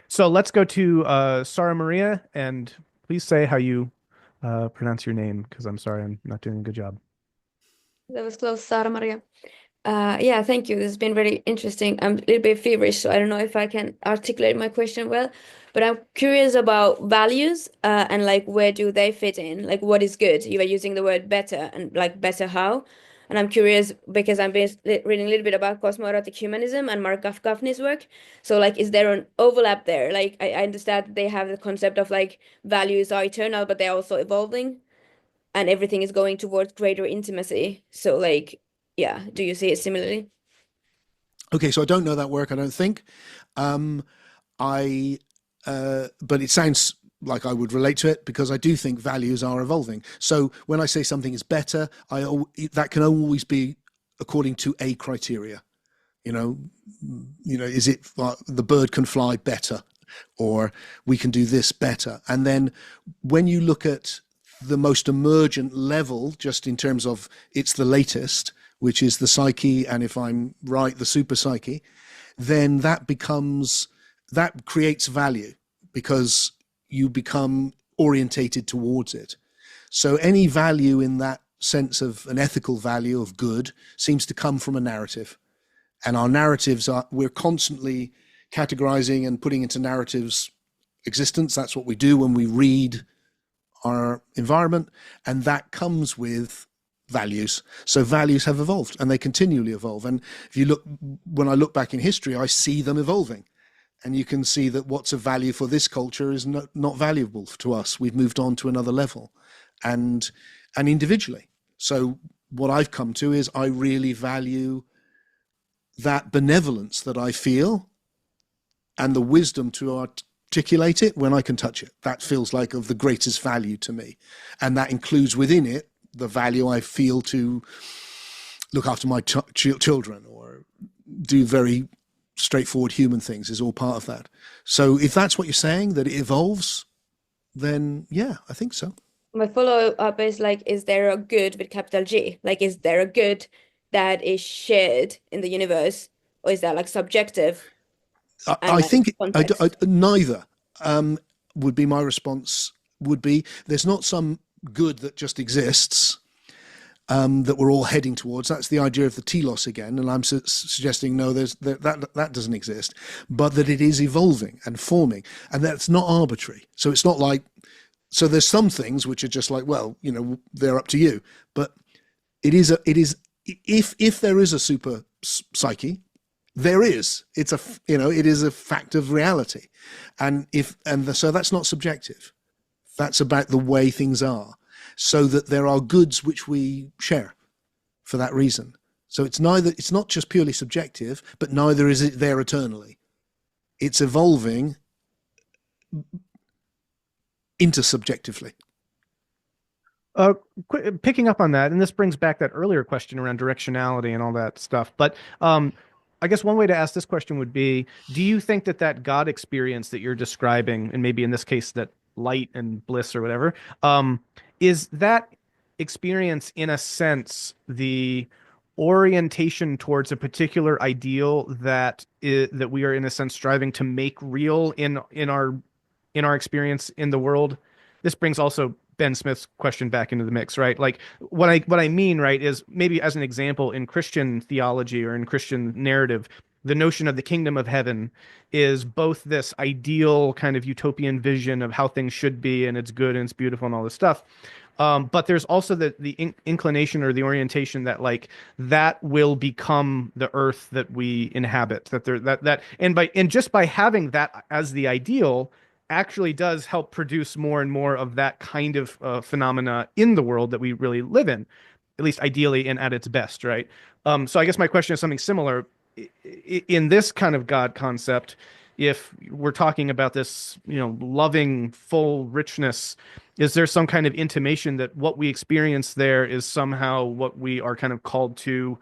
So let's go to Sarah Maria, and please say how you pronounce your name, because I'm sorry, I'm not doing a good job. That was close, Sarah Maria. Yeah, thank you. This has been very interesting. I'm a little bit feverish, so I don't know if I can articulate my question well, but I'm curious about values, and like where do they fit in? Like what is good? You are using the word better and like better how? And I'm curious because I'm been reading a little bit about cosmoerotic humanism and Mark Gaffney's work. So like, is there an overlap there? Like I understand that they have the concept of like values are eternal, but they're also evolving and everything is going towards greater intimacy. So like, yeah, do you see it similarly? Okay, so I don't know that work, I don't think. Um, I, but it sounds like I would relate to it because I do think values are evolving. So when I say something is better, that can always be according to a criteria. You know, is it the bird can fly better, or we can do this better? And then when you look at the most emergent level, just in terms of it's the latest, which is the psyche, and if I'm right, the super psyche, then that creates value because you become orientated towards it. So any value in that sense of an ethical value of good seems to come from a narrative. And our narratives we're constantly categorizing and putting into narratives existence. That's what we do when we read our environment, and that comes with values. So values have evolved and they continually evolve. And when I look back in history, I see them evolving. And you can see that what's of value for this culture is not valuable to us. We've moved on to another level, and individually. So what I've come to is I really value that benevolence that I feel and the wisdom to articulate it when I can touch it. That feels like of the greatest value to me. And that includes within it the value I feel to look after my children or do very straightforward human things is all part of that. So if that's what you're saying, that it evolves, then yeah, I think so. My follow-up is like, is there a good with capital G? Like, is there a good that is shared in the universe, or is that like subjective and I like think context? neither would be my response. Would be there's not some good that just exists that we're all heading towards. That's the idea of the telos again, and I'm suggesting no, that doesn't exist, but that it is evolving and forming, and that's not arbitrary. So it's not like there's some things which are just like, well, they're up to you, but it is if there is a super psyche, there is. It is a fact of reality, so that's not subjective. That's about the way things are, so that there are goods which we share for that reason. So it's not just purely subjective, but neither is it there eternally. It's evolving intersubjectively. Picking up on that, and this brings back that earlier question around directionality and all that stuff. But I guess one way to ask this question would be, do you think that God experience that you're describing, and maybe in this case that light and bliss or whatever, is that experience in a sense the orientation towards a particular ideal that we are in a sense striving to make real in our experience in the world? This brings also Ben Smith's question back into the mix, right? Like what I mean, right, is maybe as an example in Christian theology or in Christian narrative, the notion of the kingdom of heaven is both this ideal kind of utopian vision of how things should be and it's good and it's beautiful and all this stuff. But there's also the inclination or the orientation that like that will become the earth that we inhabit, and just by having that as the ideal actually does help produce more and more of that kind of phenomena in the world that we really live in, at least ideally and at its best, right? So I guess my question is something similar. In this kind of God concept, if we're talking about this, loving, full richness, is there some kind of intimation that what we experience there is somehow what we are kind of called to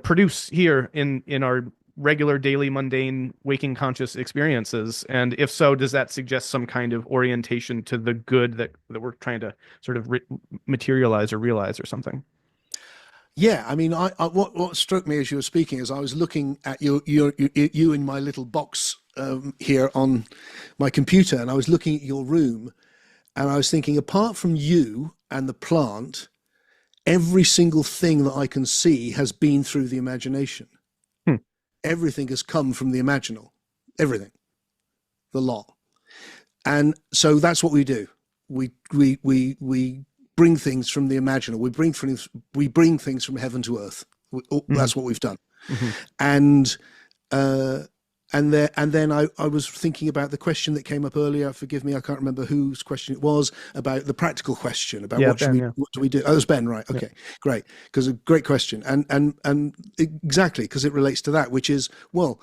produce here in our regular daily mundane waking conscious experiences? And if so, does that suggest some kind of orientation to the good that we're trying to sort of materialize or realize or something? Yeah, I mean, what struck me as you were speaking is I was looking at you in my little box here on my computer, and I was looking at your room, and I was thinking, apart from you and the plant, every single thing that I can see has been through the imagination. Everything has come from the imaginal. Everything. The lot. And so that's what we do. We bring things from the imaginal. We bring things from heaven to earth. That's what we've done. And then I was thinking about the question that came up earlier. Forgive me, I can't remember whose question it was, about the practical question about what do we do? Oh, it was Ben, right? Okay, great, because a great question, and exactly because it relates to that, which is, well,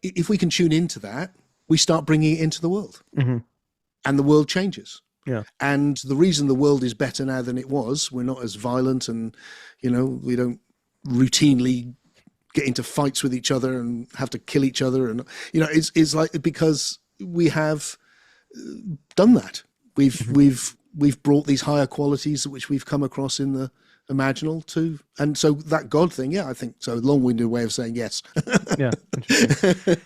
if we can tune into that, we start bringing it into the world, and the world changes. Yeah. And the reason the world is better now than it was, we're not as violent, and we don't routinely get into fights with each other and have to kill each other, and it's like, because we have done that. We've brought these higher qualities which we've come across in the imaginal too, and so that God thing, I think so. Long-winded way of saying yes. Yeah. Interesting.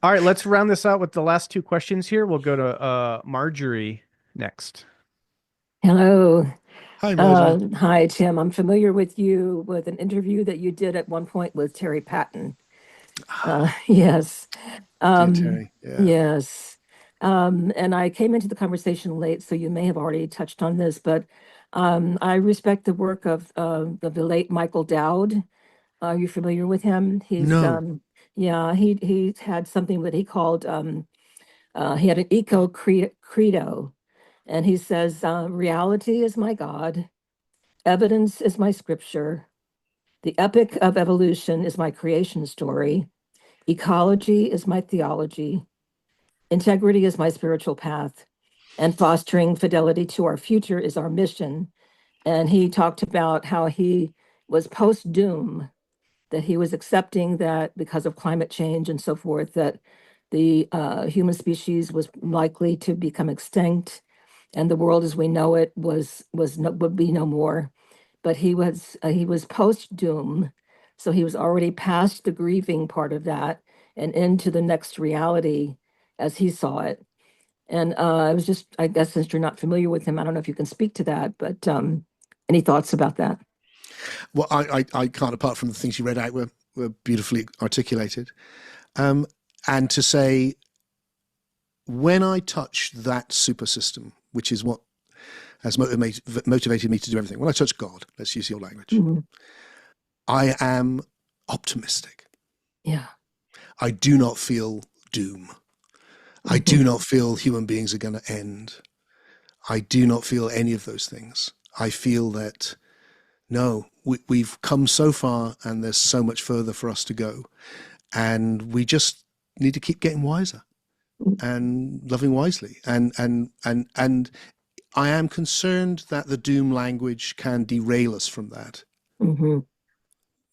All right, let's round this out with the last two questions here. We'll go to Marjorie next. Hello. Hi, Marjorie. Hi, Tim. I'm familiar with you with an interview that you did at one point with Terry Patton. Yes. Terry. Yeah. Yes. And I came into the conversation late, so you may have already touched on this, but I respect the work of the late Michael Dowd. Are you familiar with him? No. He had something that he called he had an eco credo. And he says, reality is my God, evidence is my scripture, the epic of evolution is my creation story, ecology is my theology, integrity is my spiritual path, and fostering fidelity to our future is our mission. And he talked about how he was post-doom, that he was accepting that because of climate change and so forth, that the human species was likely to become extinct, and the world as we know it would be no more. But he was post-doom, so he was already past the grieving part of that and into the next reality as he saw it. And I guess since you're not familiar with him, I don't know if you can speak to that, but any thoughts about that? Well, I can't, apart from the things you read out were beautifully articulated. And to say, when I touch that super system, which is what has motivated me to do everything. When I touch God, let's use your language, I am optimistic. Yeah. I do not feel doom. I do not feel human beings are going to end. I do not feel any of those things. I feel that, no, we've come so far and there's so much further for us to go. And we just need to keep getting wiser and loving wisely. And I am concerned that the doom language can derail us from that.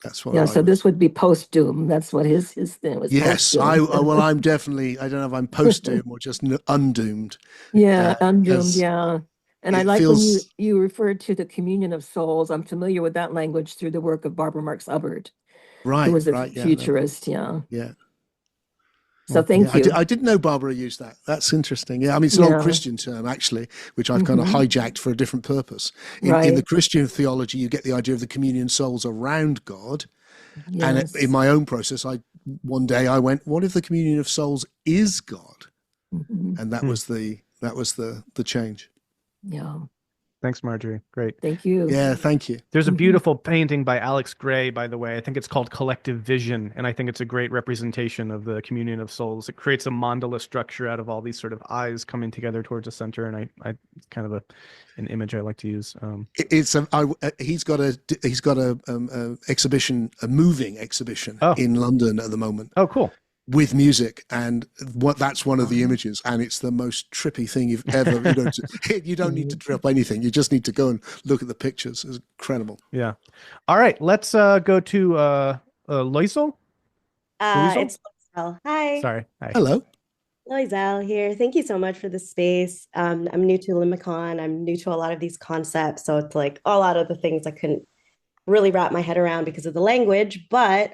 That's what. Yeah. So this would be post doom. That's what his thing was. Yes. Well, I'm definitely. I don't know if I'm post doom or just undoomed. Yeah, undoomed. Yeah. And I like when feels... you referred to the communion of souls. I'm familiar with that language through the work of Barbara Marx Hubbard, who was a futurist. Yeah. So thank you. I didn't know Barbara used that. That's interesting. Yeah, I mean, it's an old Christian term, actually, which I've kind of hijacked for a different purpose. In the Christian theology, you get the idea of the communion souls around God. And in my own process, one day I went, what if the communion of souls is God? And that was the change. Yeah. Thanks, Marjorie. Great. Thank you. Yeah, thank you. There's a beautiful painting by Alex Gray, by the way. I think it's called Collective Vision, and I think it's a great representation of the communion of souls. It creates a mandala structure out of all these sort of eyes coming together towards the center, and I it's kind of an image I like to use. He's got a exhibition, a moving exhibition in London at the moment. Oh, cool. With music, and that's one of the images, and it's the most trippy thing you've ever. You don't need to drop anything. You just need to go and look at the pictures. It's incredible. Yeah. All right, let's go to Loisel. It's Loisel. Hi. Sorry. Hi. Hello. Loisel here. Thank you so much for the space. I'm new to Limicon. I'm new to a lot of these concepts, so it's like a lot of the things I couldn't really wrap my head around because of the language, but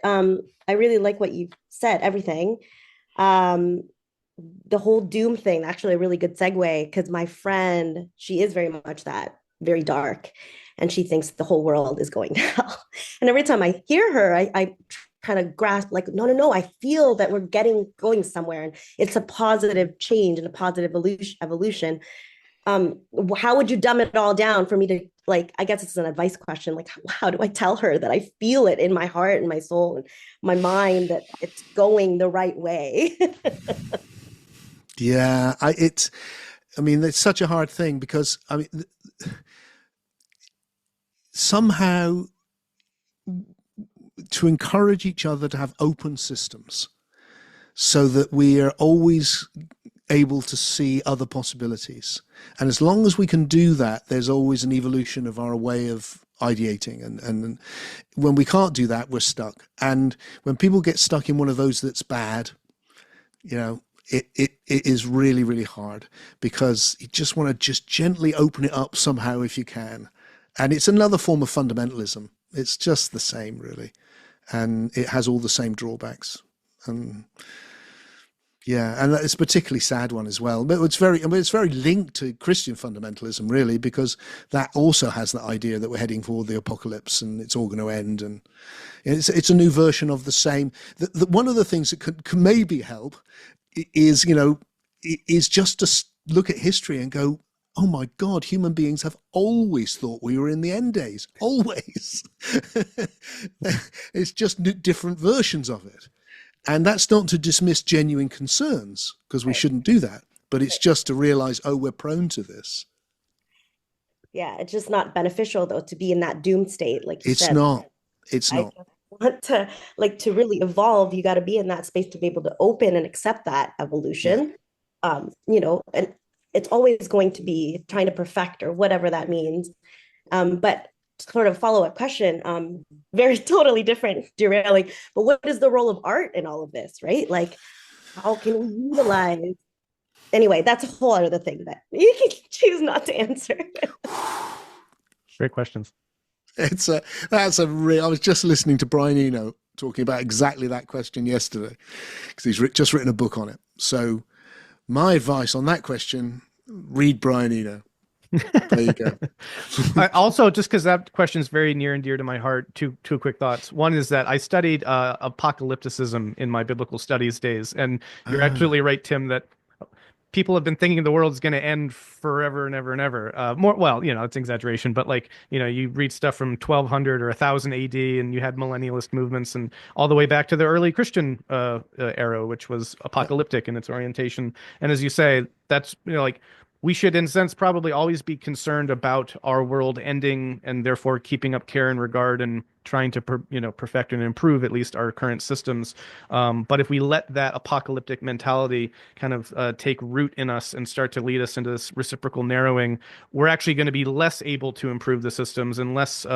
I really like what you said, everything. The whole doom thing, actually a really good segue, because my friend, she is very much that, very dark. and she thinks the whole world is going to hell. And every time I hear her, I kind of grasp like, no, no, no, I feel that we're going somewhere, and it's a positive change and a positive evolution. How would you dumb it all down for me to, like, I guess it's an advice question, like how do I tell her that I feel it in my heart and my soul and my mind that it's going the right way? Yeah, I mean, it's such a hard thing because, I mean, somehow to encourage each other to have open systems so that we are always able to see other possibilities. And as long as we can do that, there's always an evolution of our way of ideating. And when we can't do that, we're stuck. And when people get stuck in one of those that's bad, you know, it is really, really hard, because you just want to just gently open it up somehow if you can. And it's another form of fundamentalism. It's just the same, really. And it has all the same drawbacks. And yeah, and it's a particularly sad one as well. But it's very linked to Christian fundamentalism, really, because that also has that idea that we're heading for the apocalypse and it's all going to end. And it's a new version of the same. One of the things that could maybe help is, you know, is just to look at history and go, oh my God, human beings have always thought we were in the end days. Always. It's just different versions of it. And that's not to dismiss genuine concerns, because we shouldn't do that. But it's just to realize, oh, we're prone to this. Yeah, it's just not beneficial, though, to be in that doom state, like you said. It's not. I want to really evolve. You got to be in that space to be able to open and accept that evolution. Yeah. You know, and it's always going to be trying to perfect or whatever that means. But sort of follow-up question, very totally different, derailing, but what is the role of art in all of this, right? Like, how can we utilize, anyway, that's a whole other thing that you can choose not to answer. Great questions. I was just listening to Brian Eno talking about exactly that question yesterday, because he's just written a book on it. So my advice on that question, read Brian Eno. There you go. Also, just because that question is very near and dear to my heart, two quick thoughts. One is that I studied apocalypticism in my biblical studies days, and you're absolutely right, Tim, that people have been thinking the world is going to end forever and ever and ever. Well, you know, it's exaggeration, but like, you know, you read stuff from 1200 or 1000 AD, and you had millennialist movements, and all the way back to the early Christian era, which was apocalyptic in its orientation. And as you say, that's, you know, like, we should, in a sense, probably always be concerned about our world ending, and therefore keeping up care and regard and trying to, perfect and improve at least our current systems. But if we let that apocalyptic mentality kind of take root in us and start to lead us into this reciprocal narrowing, we're actually going to be less able to improve the systems and less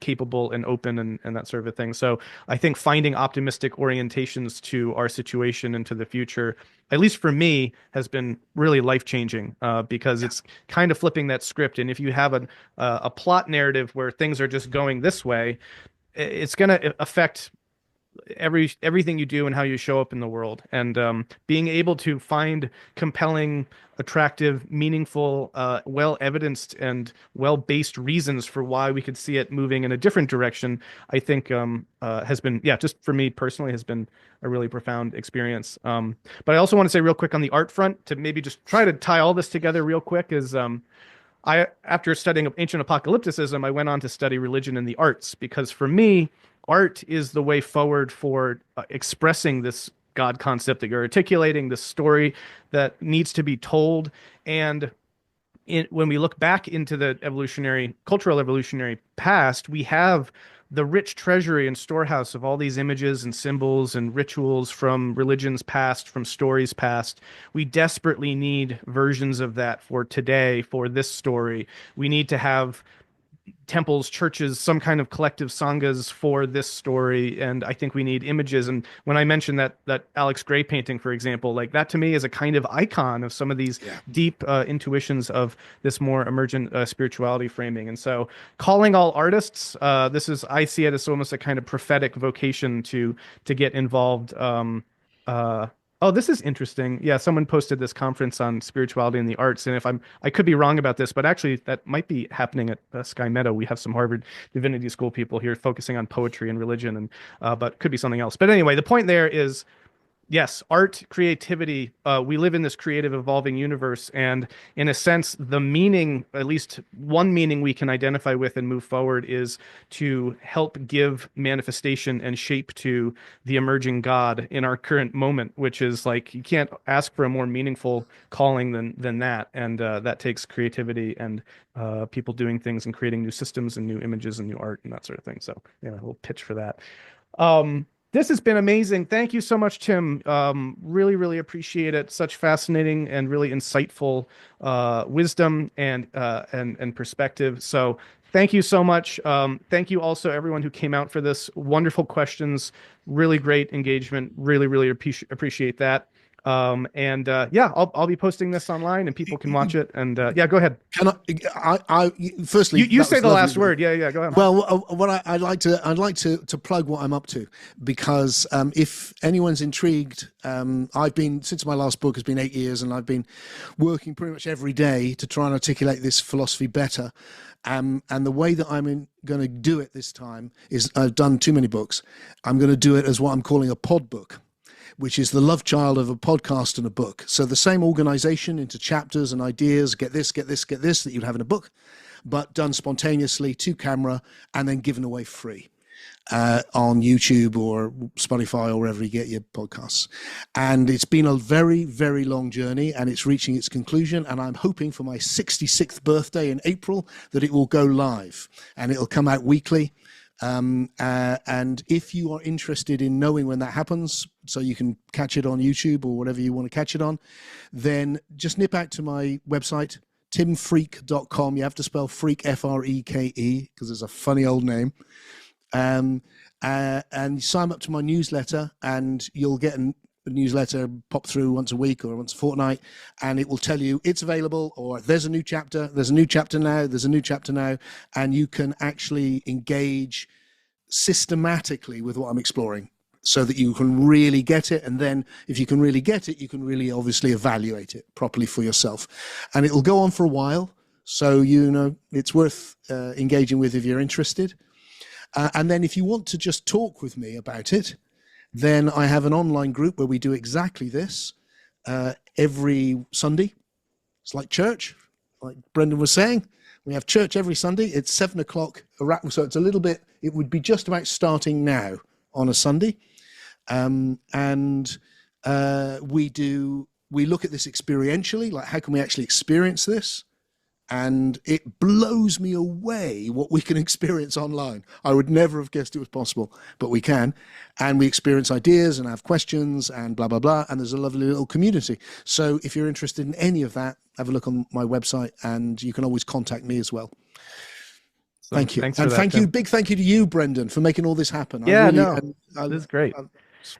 capable and open and that sort of a thing. So I think finding optimistic orientations to our situation and to the future, at least for me, has been really life-changing, because it's kind of flipping that script. And if you have a plot narrative where things are just going this way, it's going to affect everything you do and how you show up in the world. And being able to find compelling, attractive, meaningful, well-evidenced and well-based reasons for why we could see it moving in a different direction, I think has been, just for me personally, has been a really profound experience. But I also want to say real quick on the art front, to maybe just try to tie all this together real quick, is after studying ancient apocalypticism, I went on to study religion and the arts, because for me, art is the way forward for expressing this God concept that you're articulating, this story that needs to be told. And when we look back into the cultural evolutionary past, we have the rich treasury and storehouse of all these images and symbols and rituals from religions past, from stories past. We desperately need versions of that for today, for this story. We need to have temples, churches, some kind of collective sanghas for this story. And I think we need images. And when I mentioned that Alex Gray painting, for example, like that to me is a kind of icon of some of these deep intuitions of this more emergent spirituality framing. And so calling all artists, I see it as almost a kind of prophetic vocation to get involved Oh, this is interesting. Yeah, someone posted this conference on spirituality and the arts, and I could be wrong about this, but actually that might be happening at Sky Meadow. We have some Harvard Divinity School people here focusing on poetry and religion, and but could be something else. But anyway, the point there is yes, art, creativity. We live in this creative, evolving universe, and in a sense, the meaning, at least one meaning we can identify with and move forward, is to help give manifestation and shape to the emerging God in our current moment, which is like you can't ask for a more meaningful calling than that, and that takes creativity and people doing things and creating new systems and new images and new art and that sort of thing. So, yeah, a little pitch for that. This has been amazing. Thank you so much, Tim. Really, really appreciate it. Such fascinating and really insightful wisdom and perspective. So thank you so much. Thank you also everyone who came out for this. Wonderful questions. Really great engagement. Really, really appreciate that. Yeah, I'll be posting this online and people can watch it. And yeah, go ahead. Can I firstly, you say the last word. Yeah, go ahead. Well, what I'd like to plug what I'm up to, because if anyone's intrigued, I've been, since my last book has been 8 years, and I've been working pretty much every day to try and articulate this philosophy better. And the way that I'm going to do it this time is, I've done too many books. I'm going to do it as what I'm calling a pod book, which is the love child of a podcast and a book. So the same organization into chapters and ideas, get this, that you'd have in a book, but done spontaneously to camera and then given away free on YouTube or Spotify or wherever you get your podcasts. And it's been a very, very long journey, and it's reaching its conclusion. And I'm hoping for my 66th birthday in April that it will go live and it'll come out weekly. And if you are interested in knowing when that happens, so you can catch it on YouTube or whatever you want to catch it on, then just nip out to my website, timfreak.com. You have to spell freak, F-R-E-K-E, because it's a funny old name. And sign up to my newsletter, and you'll get a newsletter pop through once a week or once a fortnight, and it will tell you it's available, or there's a new chapter now, and you can actually engage systematically with what I'm exploring so that you can really get it. And then if you can really get it, you can really obviously evaluate it properly for yourself, and it'll go on for a while, so you know it's worth engaging with if you're interested. And then if you want to just talk with me about it, then I have an online group where we do exactly this every Sunday. It's like church, like Brendan was saying. We have church every Sunday. It's 7 o'clock. So it's a little bit, it would be just about starting now on a Sunday. We look at this experientially, like how can we actually experience this? And it blows me away what we can experience online. I would never have guessed it was possible, but we can. And we experience ideas and have questions and blah, blah, blah. And there's a lovely little community. So if you're interested in any of that, have a look on my website, and you can always contact me as well. So, thank you. And thank you. Big thank you to you, Brendan, for making all this happen. Yeah, this is great.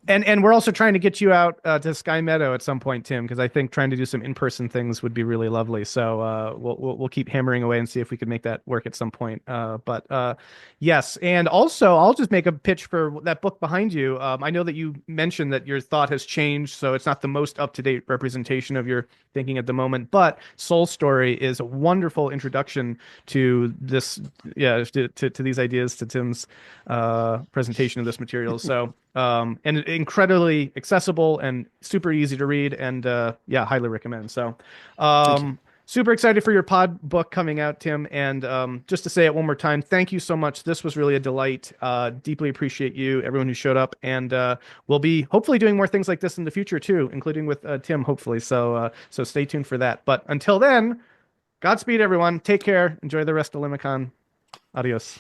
And we're also trying to get you out to Sky Meadow at some point, Tim, because I think trying to do some in-person things would be really lovely. So we'll keep hammering away and see if we can make that work at some point. But yes, and also I'll just make a pitch for that book behind you. I know that you mentioned that your thought has changed, so it's not the most up-to-date representation of your thinking at the moment. But Soul Story is a wonderful introduction to this, to these ideas, to Tim's presentation of this material. So. And incredibly accessible and super easy to read, and highly recommend. So super excited for your pod book coming out, Tim, and just to say it one more time, thank you so much. This was really a delight. Deeply appreciate you, everyone who showed up, and we'll be hopefully doing more things like this in the future too, including with Tim, hopefully. So stay tuned for that. But until then, Godspeed, everyone. Take care. Enjoy the rest of Limicon. Adios.